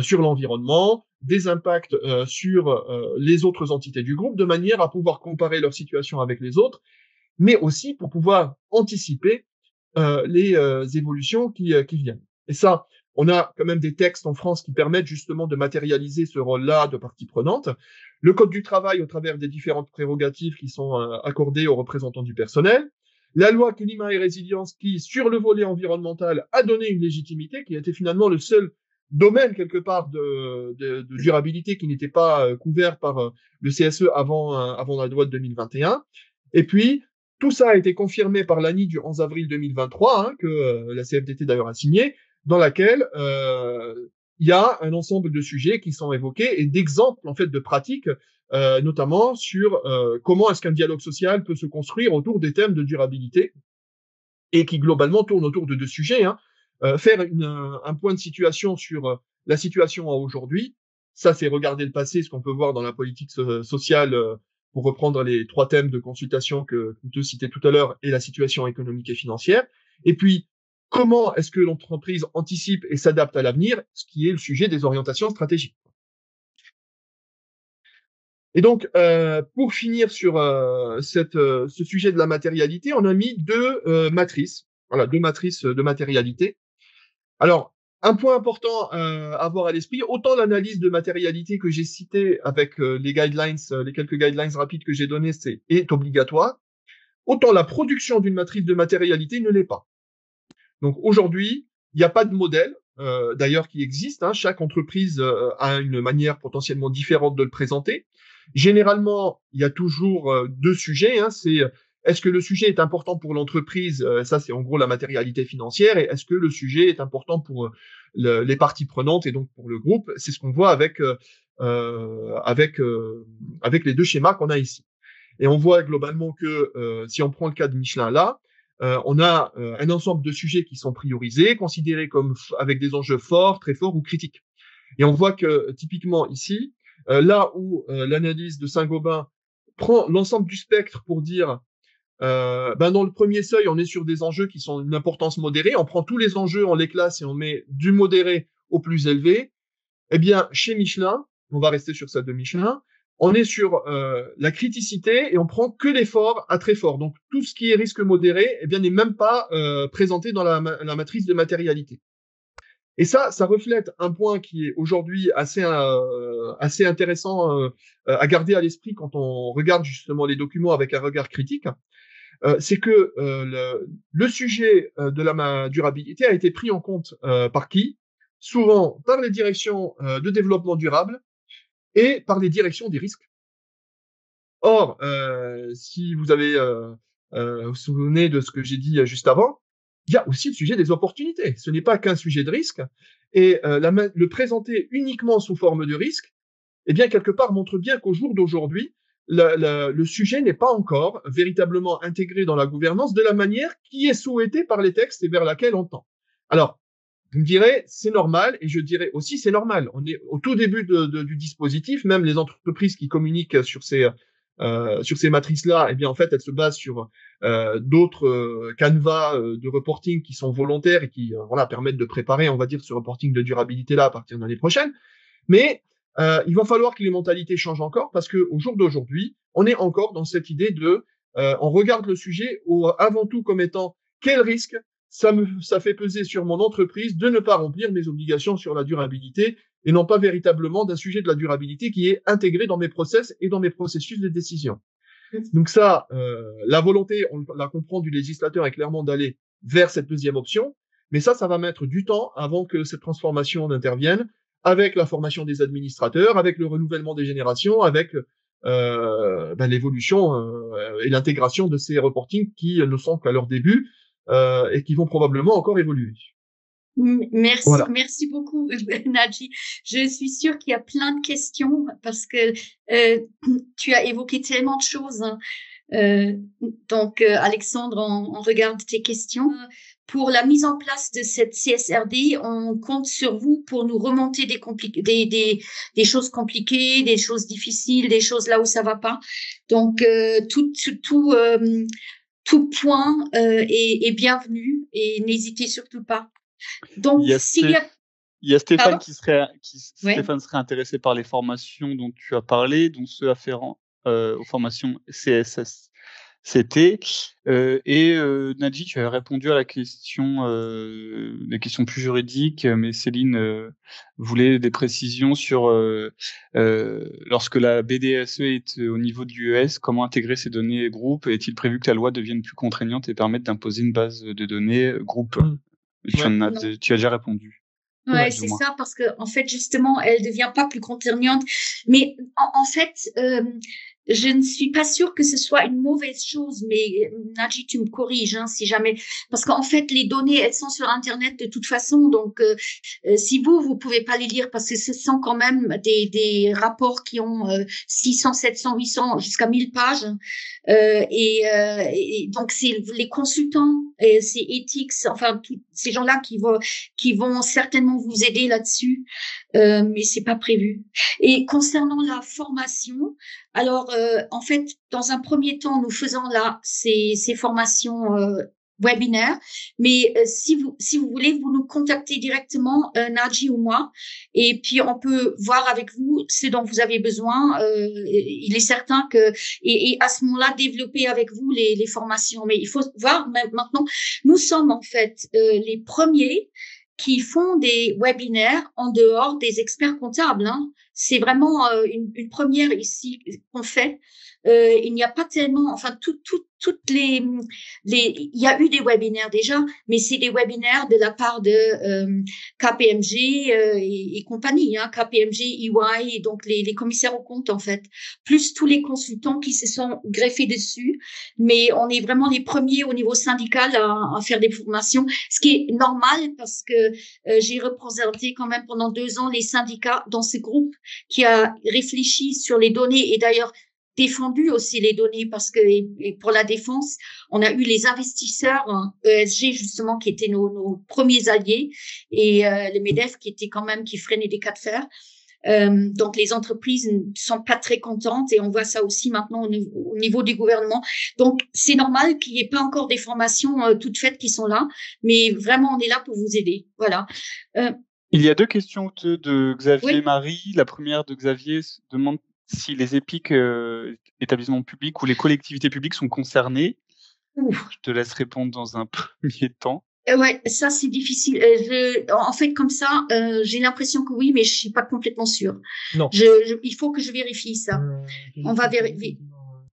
sur l'environnement, des impacts sur les autres entités du groupe, de manière à pouvoir comparer leur situation avec les autres, mais aussi pour pouvoir anticiper les évolutions qui viennent. Et ça, on a quand même des textes en France qui permettent justement de matérialiser ce rôle-là de partie prenante. Le Code du travail, au travers des différentes prérogatives qui sont accordées aux représentants du personnel. La loi climat et résilience qui, sur le volet environnemental, a donné une légitimité, qui était finalement le seul domaine, quelque part, de durabilité qui n'était pas couvert par le CSE avant la loi de 2021. Et puis, tout ça a été confirmé par l'ANI du 11 avril 2023, que la CFDT d'ailleurs a signé, dans laquelle il y a un ensemble de sujets qui sont évoqués et d'exemples en fait de pratiques, notamment sur comment est-ce qu'un dialogue social peut se construire autour des thèmes de durabilité et qui globalement tournent autour de deux sujets. Faire un point de situation sur la situation à aujourd'hui, Ça, c'est regarder le passé, ce qu'on peut voir dans la politique sociale, pour reprendre les 3 thèmes de consultation que tu citais tout à l'heure, et la situation économique et financière. Et puis, comment est-ce que l'entreprise anticipe et s'adapte à l'avenir, ce qui est le sujet des orientations stratégiques. Et donc, pour finir sur ce sujet de la matérialité, on a mis 2 matrices. Voilà, 2 matrices de matérialité. Alors, un point important à avoir à l'esprit, autant l'analyse de matérialité que j'ai citée avec les guidelines, les quelques guidelines rapides que j'ai données, est obligatoire, autant la production d'une matrice de matérialité ne l'est pas. Donc aujourd'hui, il n'y a pas de modèle, d'ailleurs, qui existe. Hein. Chaque entreprise a une manière potentiellement différente de le présenter. Généralement, il y a toujours 2 sujets. Hein. C'est est-ce que le sujet est important pour l'entreprise? Ça, c'est en gros la matérialité financière. Et est-ce que le sujet est important pour les parties prenantes et donc pour le groupe? C'est ce qu'on voit avec les 2 schémas qu'on a ici. Et on voit globalement que si on prend le cas de Michelin là, on a un ensemble de sujets qui sont priorisés, considérés comme avec des enjeux forts, très forts ou critiques. Et on voit que typiquement ici, là où l'analyse de Saint-Gobain prend l'ensemble du spectre pour dire dans le premier seuil, on est sur des enjeux qui sont d'une importance modérée. On prend tous les enjeux, on les classe et on met du modéré au plus élevé. Eh bien, chez Michelin, on va rester sur celle de Michelin, on est sur la criticité et on prend que les forts à très fort. Donc, tout ce qui est risque modéré, eh bien, n'est même pas présenté dans la matrice de matérialité. Et ça reflète un point qui est aujourd'hui assez intéressant à garder à l'esprit quand on regarde justement les documents avec un regard critique. C'est que le sujet de la durabilité a été pris en compte par qui? Souvent par les directions de développement durable et par les directions des risques. Or, si vous vous souvenez de ce que j'ai dit juste avant, il y a aussi le sujet des opportunités. Ce n'est pas qu'un sujet de risque. Et le présenter uniquement sous forme de risque, eh bien, quelque part, montre bien qu'au jour d'aujourd'hui, le sujet n'est pas encore véritablement intégré dans la gouvernance de la manière qui est souhaitée par les textes et vers laquelle on tend. Alors, vous me direz, c'est normal, et je dirais aussi, c'est normal. On est au tout début du dispositif, même les entreprises qui communiquent sur ces matrices-là, eh bien, en fait, elles se basent sur d'autres canevas de reporting qui sont volontaires et qui, permettent de préparer, on va dire, ce reporting de durabilité-là à partir de l'année prochaine. Mais il va falloir que les mentalités changent encore parce que au jour d'aujourd'hui, on est encore dans cette idée de, on regarde le sujet avant tout comme étant quel risque ça fait peser sur mon entreprise de ne pas remplir mes obligations sur la durabilité et non pas véritablement d'un sujet de la durabilité qui est intégré dans mes process et dans mes processus de décision. Donc ça, la volonté, on la comprend du législateur est clairement d'aller vers cette deuxième option, mais ça va mettre du temps avant que cette transformation n'intervienne avec la formation des administrateurs, avec le renouvellement des générations, avec l'évolution et l'intégration de ces reportings qui ne sont qu'à leur début et qui vont probablement encore évoluer. Merci, voilà. Merci beaucoup, Nadji. Je suis sûre qu'il y a plein de questions parce que tu as évoqué tellement de choses. Hein. Donc, Alexandre, on regarde tes questions. Pour la mise en place de cette CSRD, on compte sur vous pour nous remonter des choses compliquées, des choses difficiles, des choses là où ça va pas. Donc, tout point est bienvenu et n'hésitez surtout pas. Donc, il y a Stéphane Stéphane serait intéressé par les formations dont tu as parlé, dont ceux afférents aux formations CSSCT. Nadji, tu avais répondu à la question, des questions plus juridiques, mais Céline voulait des précisions sur lorsque la BDSE est au niveau du US, comment intégrer ces données groupe? Est-il prévu que la loi devienne plus contraignante et permette d'imposer une base de données groupe? Tu as déjà répondu. Ouais, c'est ça, parce que en fait, justement, elle devient pas plus contraignante. Mais en fait, je ne suis pas sûre que ce soit une mauvaise chose, mais Nadji, tu me corriges, hein, si jamais, parce qu'en fait, les données, elles sont sur Internet de toute façon, donc si vous pouvez pas les lire, parce que ce sont quand même des rapports qui ont 600, 700, 800, jusqu'à 1000 pages, et donc c'est les consultants c'est Ethics, enfin tous ces gens-là qui vont certainement vous aider là-dessus, mais c'est pas prévu. Et concernant la formation, alors en fait, dans un premier temps, nous faisons là ces formations webinaires, mais si vous voulez, vous nous contactez directement, Nadji ou moi, et puis on peut voir avec vous ce dont vous avez besoin. Il est certain que et à ce moment-là développer avec vous les formations. Mais il faut voir maintenant, nous sommes en fait les premiers qui font des webinaires en dehors des experts comptables. Hein. C'est vraiment une première ici qu'on fait. Il n'y a pas tellement, enfin toutes il y a eu des webinaires déjà, mais c'est des webinaires de la part de KPMG et compagnie, hein, KPMG, EY, et donc les commissaires aux comptes en fait, plus tous les consultants qui se sont greffés dessus. Mais on est vraiment les premiers au niveau syndical à faire des formations, ce qui est normal parce que j'ai représenté quand même pendant 2 ans les syndicats dans ce groupe qui a réfléchi sur les données et d'ailleurs défendu aussi les données parce que et pour la défense, on a eu les investisseurs ESG justement qui étaient nos premiers alliés et le MEDEF qui était quand même qui freinait des cas de fer. Donc les entreprises ne sont pas très contentes et on voit ça aussi maintenant au niveau du gouvernement. Donc c'est normal qu'il n'y ait pas encore des formations toutes faites qui sont là, mais vraiment on est là pour vous aider. Voilà. Il y a 2 questions de Xavier Oui. et Marie. La première de Xavier demande si les EPIC, établissements publics ou les collectivités publiques sont concernés. Je te laisse répondre dans un premier temps. Ouais, ça c'est difficile. En fait, comme ça, j'ai l'impression que oui, mais je suis pas complètement sûre. Non. Il faut que je vérifie ça. On va vérifier.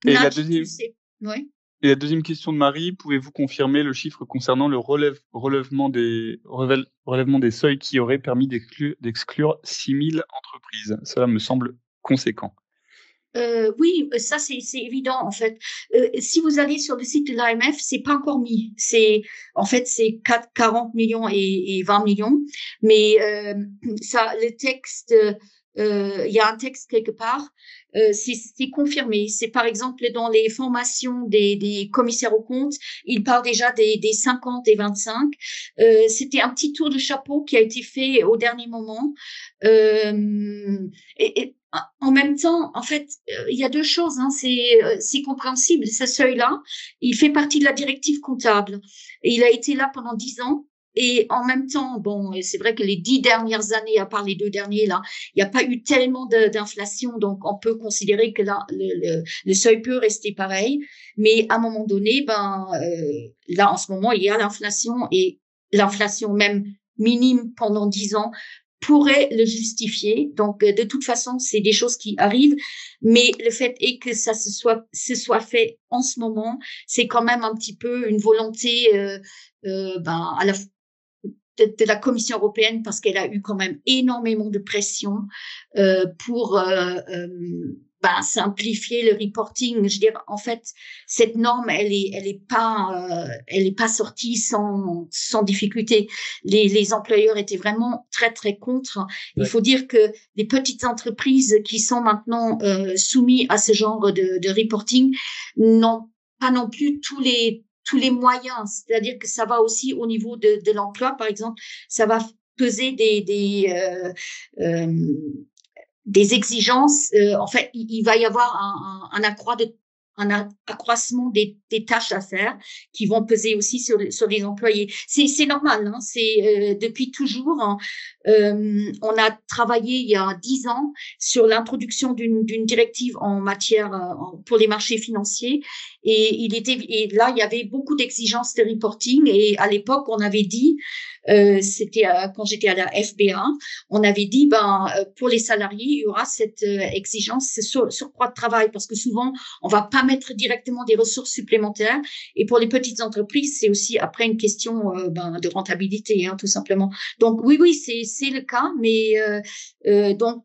Et Nadji, la deuxième, tu sais. Ouais. et la deuxième question de Marie, pouvez-vous confirmer le chiffre concernant le relèvement des seuils qui auraient permis d'exclure 6000 entreprises? Cela me semble conséquent. Oui, ça c'est évident en fait. Si vous allez sur le site de l'AMF, c'est pas encore mis. En fait c'est 40 millions et 20 millions, mais ça le texte il y a un texte quelque part, c'est confirmé. C'est par exemple dans les formations des commissaires aux comptes, ils parlent déjà des 50 et 25. C'était un petit tour de chapeau qui a été fait au dernier moment. Et en même temps, en fait, il y a 2 choses. Hein, c'est compréhensible. Ce seuil-là, il fait partie de la directive comptable. Et il a été là pendant 10 ans. Et en même temps, bon, c'est vrai que les 10 dernières années, à part les 2 derniers là, il n'y a pas eu tellement d'inflation, donc on peut considérer que là, le seuil peut rester pareil. Mais à un moment donné, là en ce moment, il y a l'inflation et l'inflation même minime pendant 10 ans pourrait le justifier. Donc, de toute façon, c'est des choses qui arrivent, mais le fait est que ça se soit fait en ce moment, c'est quand même un petit peu une volonté à la de la Commission européenne parce qu'elle a eu quand même énormément de pression pour simplifier le reporting. Je veux dire, en fait, cette norme, elle est pas sortie sans difficulté. Les employeurs étaient vraiment très très contre. Il faut dire que les petites entreprises qui sont maintenant soumises à ce genre de reporting n'ont pas non plus tous les moyens, c'est-à-dire que ça va aussi au niveau de l'emploi, par exemple, ça va peser des exigences. En fait, il va y avoir un accroissement des tâches à faire qui vont peser aussi sur les employés. C'est normal, hein, c'est depuis toujours. Hein, on a travaillé il y a 10 ans sur l'introduction d'une directive en matière pour les marchés financiers et là il y avait beaucoup d'exigences de reporting et à l'époque on avait dit c'était quand j'étais à la FBA, on avait dit pour les salariés il y aura cette exigence, ce surcroît de travail parce que souvent on va pas mettre directement des ressources supplémentaires et pour les petites entreprises c'est aussi après une question de rentabilité, hein, tout simplement. Donc oui c'est le cas, mais donc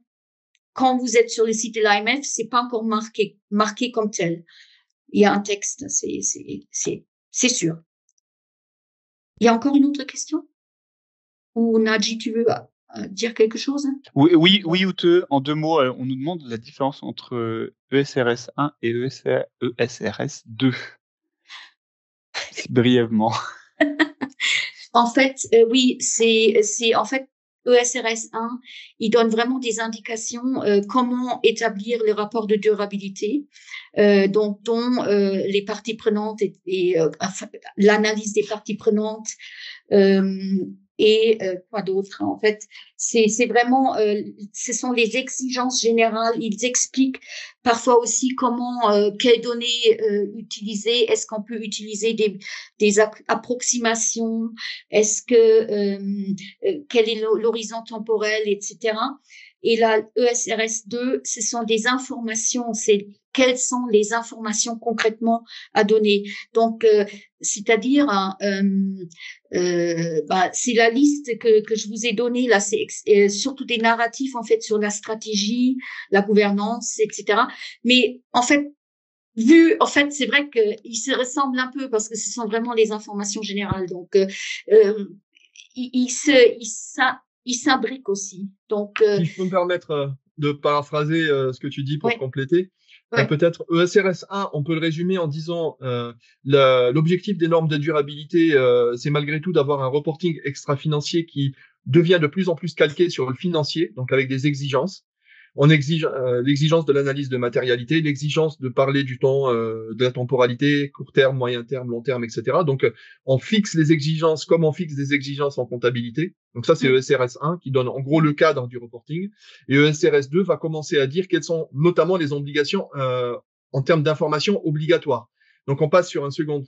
quand vous êtes sur le site de l'AMF c'est pas encore marqué comme tel. Il y a un texte, c'est sûr. Il y a encore une autre question? Ou Nadji, tu veux dire quelque chose? Oui, Ute, en 2 mots, on nous demande la différence entre ESRS 1 et ESRS 2. Brièvement. En fait, oui, c'est en fait ESRS 1, il donne vraiment des indications comment établir le rapport de durabilité, dont les parties prenantes et enfin, l'analyse des parties prenantes. Quoi d'autre en fait, c'est vraiment ce sont les exigences générales. Ils expliquent parfois aussi comment quelles données utiliser. Est-ce qu'on peut utiliser des approximations? Est-ce que quel est l'horizon temporel, etc. Et la ESRS 2, ce sont des informations, c'est quelles sont les informations concrètement à donner. Donc, c'est-à-dire, c'est la liste que je vous ai donnée là, c'est surtout des narratifs en fait sur la stratégie, la gouvernance, etc. Mais en fait, c'est vrai qu'ils se ressemblent un peu parce que ce sont vraiment les informations générales. Donc, ils s'imbriquent aussi. Donc, si je peux me permettre de paraphraser ce que tu dis pour compléter, ouais. peut-être ESRS 1, on peut le résumer en disant l'objectif des normes de durabilité, c'est malgré tout d'avoir un reporting extra-financier qui devient de plus en plus calqué sur le financier, donc avec des exigences. On exige l'exigence de l'analyse de matérialité, l'exigence de parler du temps, de la temporalité, court terme, moyen terme, long terme, etc. Donc, on fixe les exigences comme on fixe des exigences en comptabilité. Donc ça, c'est ESRS 1 qui donne en gros le cadre du reporting. Et ESRS 2 va commencer à dire quelles sont notamment les obligations en termes d'informations obligatoires. Donc, on passe sur un second.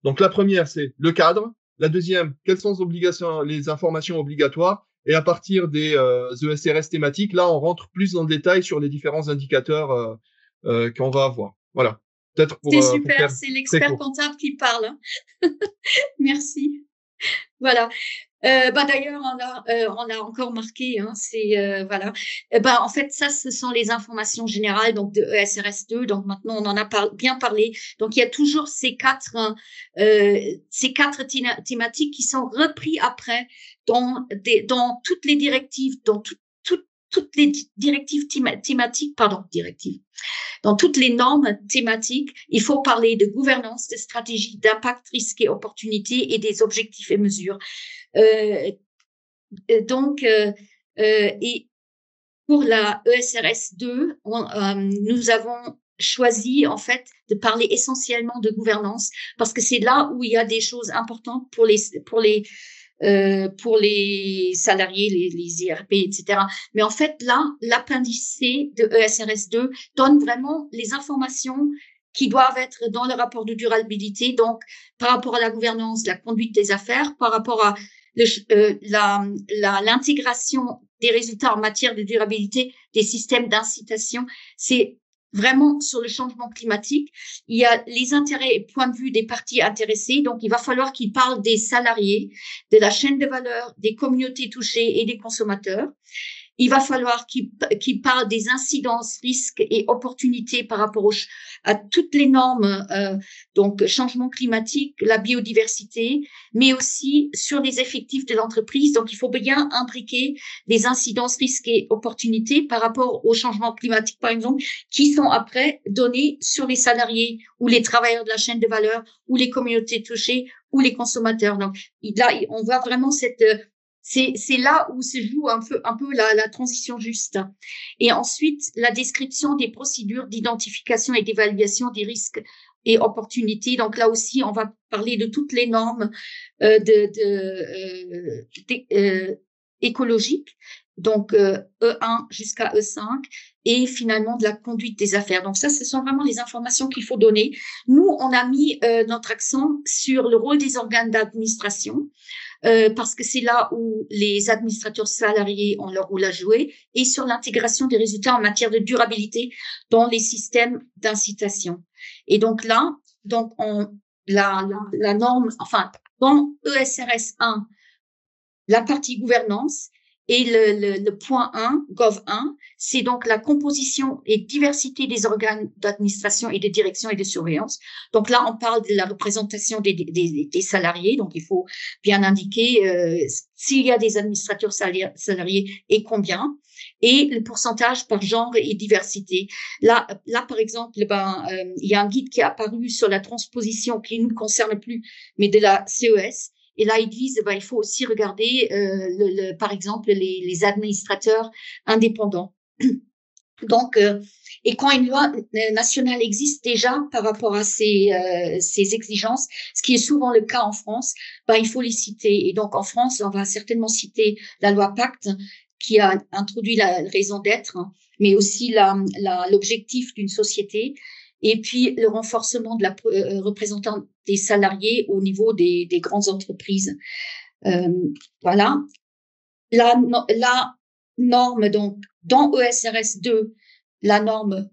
Donc, la première, c'est le cadre. La deuxième, quelles sont les obligations, les informations obligatoires. Et à partir des ESRS thématiques, là, on rentre plus dans le détail sur les différents indicateurs qu'on va avoir. Voilà. Peut-être c'est super, c'est l'expert comptable qui parle. Hein. Merci. Voilà. D'ailleurs, on a encore marqué, hein, voilà. En fait, ça, ce sont les informations générales donc de ESRS 2. Donc maintenant, on en a bien parlé. Donc il y a toujours ces quatre thématiques qui sont repris après dans toutes les directives, dans toutes les directives thématiques, dans toutes les normes thématiques. Il faut parler de gouvernance, de stratégie, d'impact, risque et opportunité et des objectifs et mesures. Et pour la ESRS 2, nous avons choisi en fait de parler essentiellement de gouvernance parce que c'est là où il y a des choses importantes pour les salariés, les IRP, etc. Mais en fait, là, l'appendice C de ESRS 2 donne vraiment les informations qui doivent être dans le rapport de durabilité, donc par rapport à la gouvernance, la conduite des affaires, par rapport à l'intégration des résultats en matière de durabilité des systèmes d'incitation. C'est vraiment sur le changement climatique. Il y a les intérêts et points de vue des parties intéressées. Donc, il va falloir qu'ils parlent des salariés, de la chaîne de valeur, des communautés touchées et des consommateurs. Il va falloir qu'ils parlent des incidences, risques et opportunités par rapport à toutes les normes, donc changement climatique, la biodiversité, mais aussi sur les effectifs de l'entreprise. Donc, il faut bien imbriquer les incidences, risques et opportunités par rapport au changement climatique, par exemple, qui sont après donnés sur les salariés ou les travailleurs de la chaîne de valeur ou les communautés touchées ou les consommateurs. Donc, là, on voit vraiment c'est là où se joue un peu la transition juste. Et ensuite, la description des procédures d'identification et d'évaluation des risques et opportunités. Donc là aussi, on va parler de toutes les normes écologiques, donc E1 jusqu'à E5, et finalement de la conduite des affaires. Donc ça, ce sont vraiment les informations qu'il faut donner. Nous, on a mis notre accent sur le rôle des organes d'administration, parce que c'est là où les administrateurs salariés ont leur rôle à jouer, et sur l'intégration des résultats en matière de durabilité dans les systèmes d'incitation. Et donc là, la norme, enfin, dans ESRS 1, la partie gouvernance, et le point 1, Gov 1, c'est donc la composition et diversité des organes d'administration et de direction et de surveillance. Donc là, on parle de la représentation des salariés. Donc, il faut bien indiquer s'il y a des administrateurs salariés et combien. et le pourcentage par genre et diversité. Là, par exemple, il y a un guide qui est apparu sur la transposition qui ne nous concerne plus, mais de la CES. Et là, ils disent, il faut aussi regarder, par exemple, les administrateurs indépendants. Donc, et quand une loi nationale existe déjà par rapport à ces exigences, ce qui est souvent le cas en France, il faut les citer. Et donc, en France, on va certainement citer la loi Pacte, qui a introduit la raison d'être, hein, mais aussi l'objectif d'une société, et puis le renforcement de la représentation des salariés au niveau des grandes entreprises. Voilà. La norme, donc, dans ESRS 2, la norme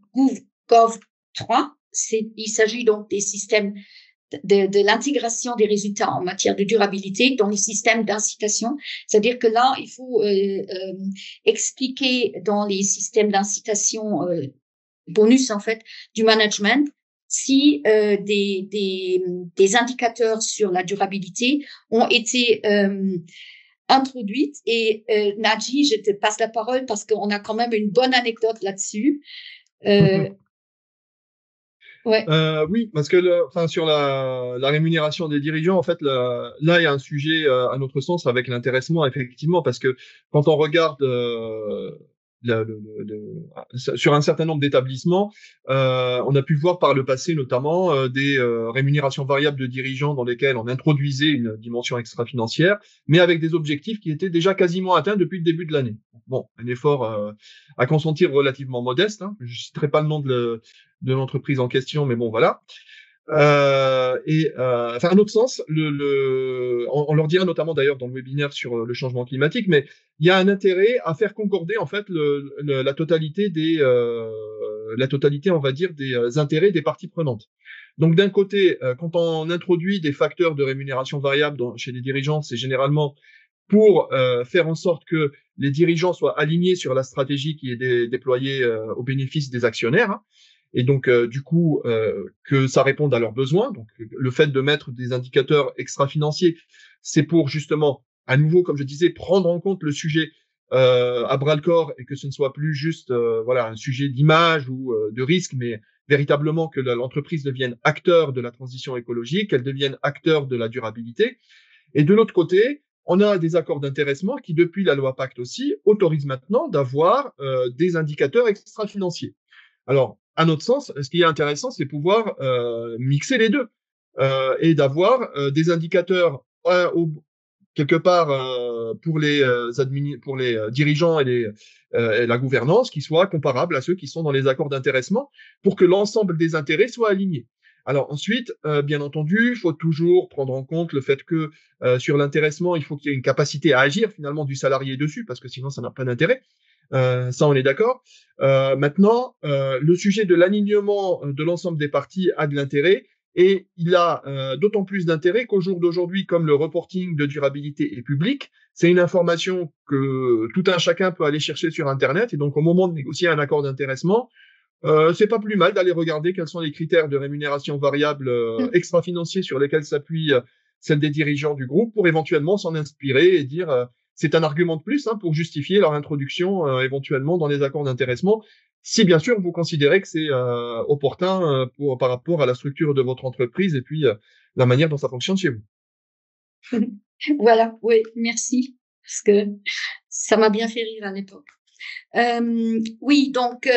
Gov 3, il s'agit donc des systèmes de l'intégration des résultats en matière de durabilité dans les systèmes d'incitation. C'est-à-dire que là, il faut expliquer dans les systèmes d'incitation bonus, en fait, du management, si des indicateurs sur la durabilité ont été introduite. Et Nadji, je te passe la parole parce qu'on a quand même une bonne anecdote là-dessus. Ouais. Oui, parce que sur la rémunération des dirigeants, en fait, là, il y a un sujet, à notre sens, avec l'intéressement, effectivement, parce que quand on regarde sur un certain nombre d'établissements, on a pu voir par le passé notamment des rémunérations variables de dirigeants dans lesquelles on introduisait une dimension extra-financière, mais avec des objectifs qui étaient déjà quasiment atteints depuis le début de l'année. Bon, un effort à consentir relativement modeste, hein. Je citerai pas le nom de l'entreprise en question, mais bon, voilà. Un autre sens, on leur dira notamment d'ailleurs dans le webinaire sur le changement climatique, mais il y a un intérêt à faire concorder en fait la totalité on va dire, des intérêts des parties prenantes. Donc d'un côté, quand on introduit des facteurs de rémunération variable chez les dirigeants, c'est généralement pour faire en sorte que les dirigeants soient alignés sur la stratégie qui est déployée au bénéfice des actionnaires, hein. Et donc, du coup, que ça réponde à leurs besoins. Donc, le fait de mettre des indicateurs extra-financiers, c'est pour justement, à nouveau, comme je disais, prendre en compte le sujet à bras-le-corps et que ce ne soit plus juste un sujet d'image ou de risque, mais véritablement que l'entreprise devienne acteur de la transition écologique, qu'elle devienne acteur de la durabilité. Et de l'autre côté, on a des accords d'intéressement qui, depuis la loi Pacte aussi, autorisent maintenant d'avoir des indicateurs extra-financiers. Alors, à notre sens, ce qui est intéressant, c'est pouvoir mixer les deux et d'avoir des indicateurs quelque part pour les dirigeants et la gouvernance qui soient comparables à ceux qui sont dans les accords d'intéressement pour que l'ensemble des intérêts soient alignés. Alors ensuite, bien entendu, il faut toujours prendre en compte le fait que sur l'intéressement, il faut qu'il y ait une capacité à agir finalement du salarié dessus, parce que sinon ça n'a pas d'intérêt. Ça, on est d'accord. Maintenant, le sujet de l'alignement de l'ensemble des parties a de l'intérêt, et il a d'autant plus d'intérêt qu'au jour d'aujourd'hui, comme le reporting de durabilité est public, c'est une information que tout un chacun peut aller chercher sur Internet, et donc au moment de négocier un accord d'intéressement, c'est pas plus mal d'aller regarder quels sont les critères de rémunération variable extra-financiers sur lesquels s'appuie celle des dirigeants du groupe pour éventuellement s'en inspirer et dire c'est un argument de plus pour justifier leur introduction éventuellement dans les accords d'intéressement, si bien sûr vous considérez que c'est opportun par rapport à la structure de votre entreprise et puis la manière dont ça fonctionne chez vous. Voilà, oui, merci, parce que ça m'a bien fait rire à l'époque. Oui, donc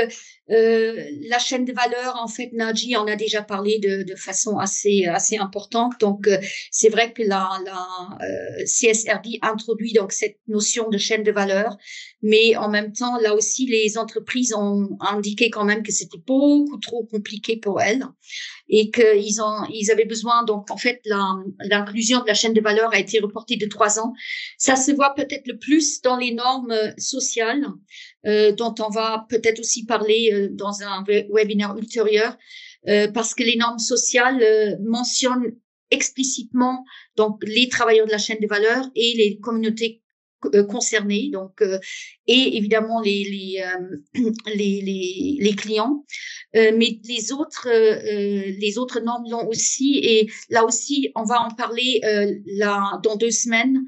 la chaîne de valeur, en fait, Nadji en a déjà parlé de façon assez importante. Donc c'est vrai que la CSRD introduit donc cette notion de chaîne de valeur, mais en même temps, là aussi, les entreprises ont indiqué quand même que c'était beaucoup trop compliqué pour elles et qu'ils avaient besoin. Donc en fait, l'inclusion de la chaîne de valeur a été reportée de 3 ans. Ça se voit peut-être le plus dans les normes sociales, dont on va peut-être aussi parler dans un webinaire ultérieur, parce que les normes sociales mentionnent explicitement donc les travailleurs de la chaîne de valeur et les communautés concernées, donc et évidemment les clients, mais les autres normes l'ont aussi, et là aussi on va en parler dans 2 semaines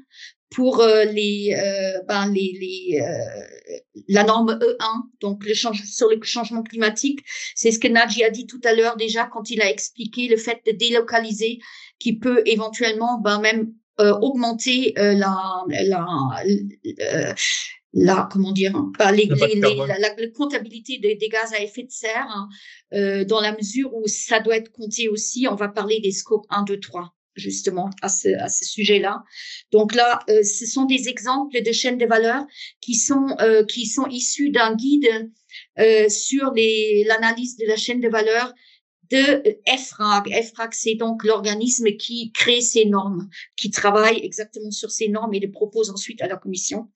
pour la norme E1, donc sur le changement climatique. C'est ce que Nadji a dit tout à l'heure déjà quand il a expliqué le fait de délocaliser qui peut éventuellement même augmenter comment dire, la comptabilité des gaz à effet de serre, dans la mesure où ça doit être compté aussi. On va parler des scopes 1, 2, 3, justement, à ce sujet-là. Donc là, ce sont des exemples de chaînes de valeur qui sont issus d'un guide sur l'analyse de la chaîne de valeur de EFRAG. EFRAG, c'est donc l'organisme qui crée ces normes, qui travaille exactement sur ces normes et les propose ensuite à la commission.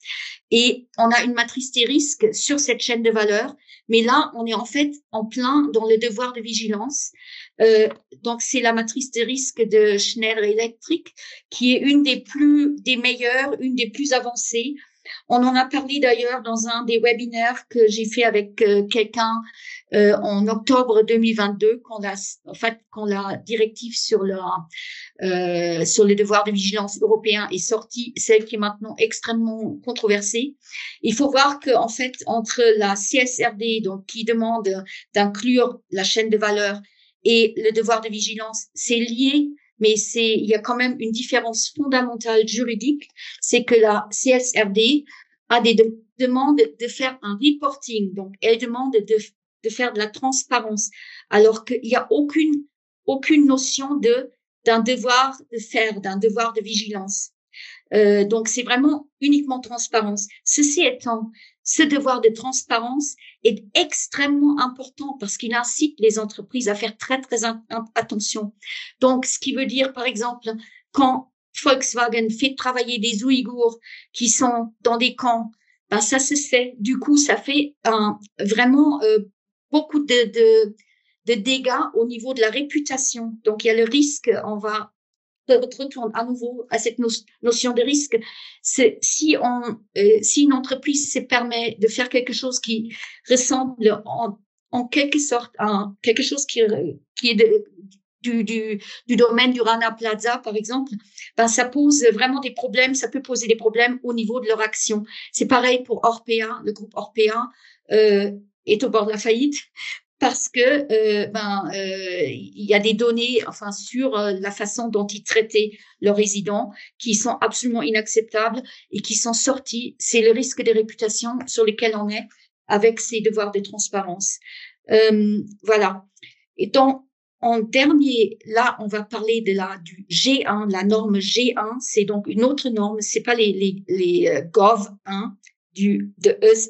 Et on a une matrice des risques sur cette chaîne de valeur, mais là, on est en fait en plein dans le devoir de vigilance. Donc, c'est la matrice des risques de Schneider Electric, qui est une des meilleures, une des plus avancées. On en a parlé d'ailleurs dans un des webinaires que j'ai fait avec quelqu'un en octobre 2022, quand la directive sur le devoir de vigilance européen est sortie, celle qui est maintenant extrêmement controversée. Il faut voir que en fait, entre la CSRD, donc qui demande d'inclure la chaîne de valeur, et le devoir de vigilance, c'est lié. Mais il y a quand même une différence fondamentale juridique, c'est que la CSRD a des demandes de faire un reporting, donc elle demande de faire de la transparence, alors qu'il n'y a aucune notion d'un devoir de vigilance. Donc c'est vraiment uniquement transparence. Ceci étant, ce devoir de transparence est extrêmement important parce qu'il incite les entreprises à faire très très attention. Donc ce qui veut dire par exemple quand Volkswagen fait travailler des Ouïghours qui sont dans des camps, ça se sait. Du coup, ça fait vraiment beaucoup de dégâts au niveau de la réputation. Donc il y a le risque, on retourne à nouveau à cette notion de risque. Si une entreprise se permet de faire quelque chose qui ressemble en quelque sorte à quelque chose qui est du domaine du Rana Plaza, par exemple, ça pose vraiment des problèmes, ça peut poser des problèmes au niveau de leur action. C'est pareil pour Orpea, le groupe Orpea est au bord de la faillite. Parce que il y a des données sur la façon dont ils traitaient leurs résidents qui sont absolument inacceptables et qui sont sortis. C'est le risque de réputation sur lequel on est avec ces devoirs de transparence. Voilà. Et donc en dernier, là, on va parler du G1, la norme G1. C'est donc une autre norme. C'est pas les Gov 1 de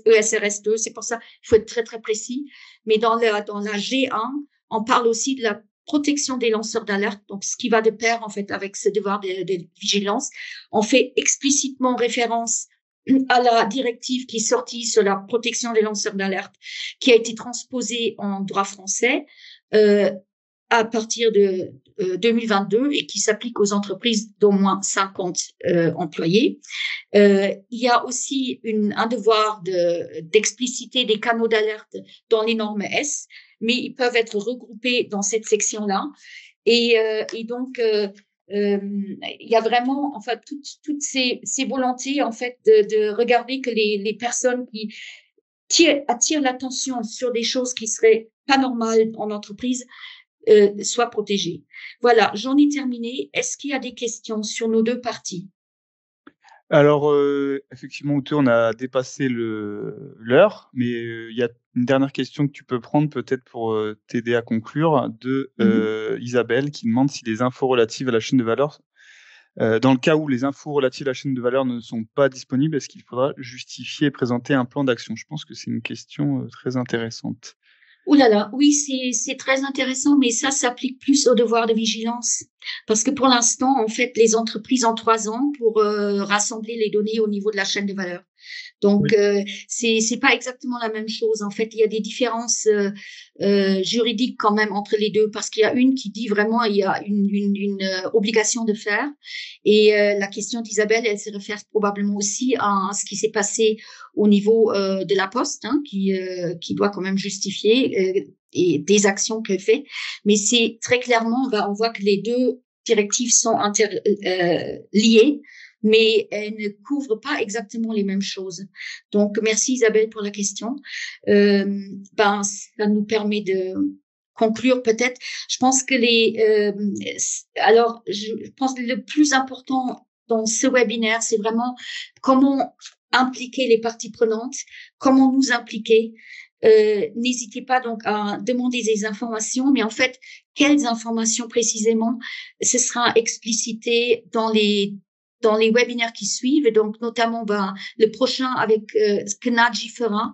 ESRS2. C'est pour ça il faut être très très précis. Mais dans la G1, on parle aussi de la protection des lanceurs d'alerte. Donc, ce qui va de pair, en fait, avec ce devoir de vigilance. On fait explicitement référence à la directive qui est sortie sur la protection des lanceurs d'alerte, qui a été transposée en droit français, à partir de 2022 et qui s'applique aux entreprises d'au moins 50 employés. Il y a aussi un devoir d'expliciter des canaux d'alerte dans les normes S, mais ils peuvent être regroupés dans cette section-là. Et donc, il y a vraiment toutes ces volontés en fait de regarder que les personnes qui attirent l'attention sur des choses qui seraient pas normales en entreprise soient protégées. Voilà, j'en ai terminé. Est-ce qu'il y a des questions sur nos deux parties? Alors, effectivement, Ute, on a dépassé l'heure, mais il y a une dernière question que tu peux prendre peut-être pour t'aider à conclure de Isabelle qui demande si les infos relatives à la chaîne de valeur, dans le cas où les infos relatives à la chaîne de valeur ne sont pas disponibles, est-ce qu'il faudra justifier et présenter un plan d'action? Je pense que c'est une question très intéressante. Ouh là là, oui, c'est très intéressant, mais ça s'applique plus au devoir de vigilance. Parce que pour l'instant, en fait, les entreprises ont 3 ans pour rassembler les données au niveau de la chaîne de valeur. Donc, c'est pas exactement la même chose. En fait, il y a des différences juridiques quand même entre les deux, parce qu'il y a une qui dit vraiment il y a une obligation de faire. Et la question d'Isabelle, elle se réfère probablement aussi à ce qui s'est passé au niveau de la Poste, qui doit quand même justifier et des actions qu'elle fait. Mais c'est très clairement, on voit que les deux directives sont liées. mais elles ne couvrent pas exactement les mêmes choses. Donc, merci Isabelle pour la question. Ça nous permet de conclure peut-être. Je pense que je pense que le plus important dans ce webinaire, c'est vraiment comment impliquer les parties prenantes, comment nous impliquer. N'hésitez pas donc à demander des informations, mais en fait, quelles informations précisément, ce sera explicité dans les webinaires qui suivent, donc notamment le prochain avec ce que Nadji fera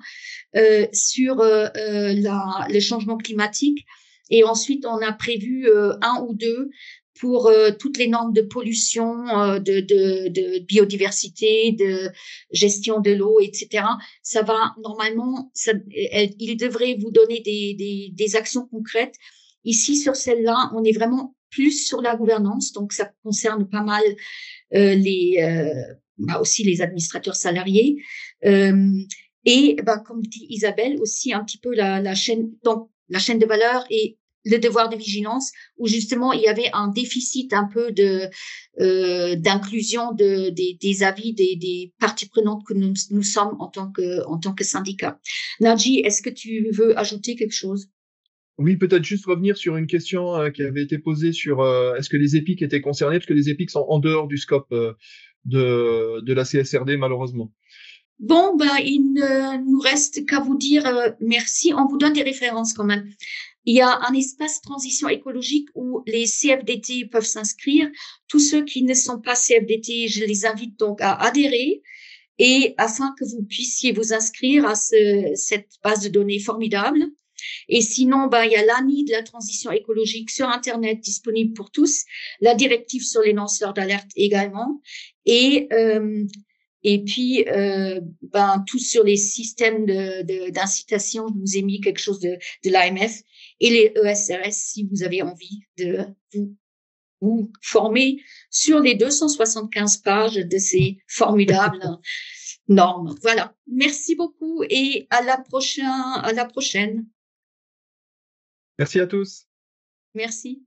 sur le changement climatique. Et ensuite, on a prévu un ou deux pour toutes les normes de pollution, de biodiversité, de gestion de l'eau, etc. Ça va normalement, il devrait vous donner des actions concrètes. Ici, sur celle-là, on est vraiment plus sur la gouvernance, donc ça concerne pas mal aussi les administrateurs salariés. Et comme dit Isabelle, aussi un petit peu la chaîne, donc la chaîne de valeur et le devoir de vigilance, où justement il y avait un déficit un peu d'inclusion des avis des parties prenantes que nous sommes en tant que syndicat. Nadji, est-ce que tu veux ajouter quelque chose? Oui, peut-être juste revenir sur une question qui avait été posée sur est-ce que les EPIC étaient concernés, parce que les EPIC sont en dehors du scope de la CSRD, malheureusement. Bon, il ne nous reste qu'à vous dire merci. On vous donne des références quand même. Il y a un espace transition écologique où les CFDT peuvent s'inscrire. Tous ceux qui ne sont pas CFDT, je les invite donc à adhérer, et afin que vous puissiez vous inscrire à cette base de données formidable. Et sinon, il y a l'ANI de la transition écologique sur Internet disponible pour tous, la directive sur les lanceurs d'alerte également, et puis tout sur les systèmes d'incitation. Je vous ai mis quelque chose de l'AMF et les ESRS si vous avez envie de vous former sur les 275 pages de ces formidables normes. Voilà. Merci beaucoup et à la prochaine. Merci à tous. Merci.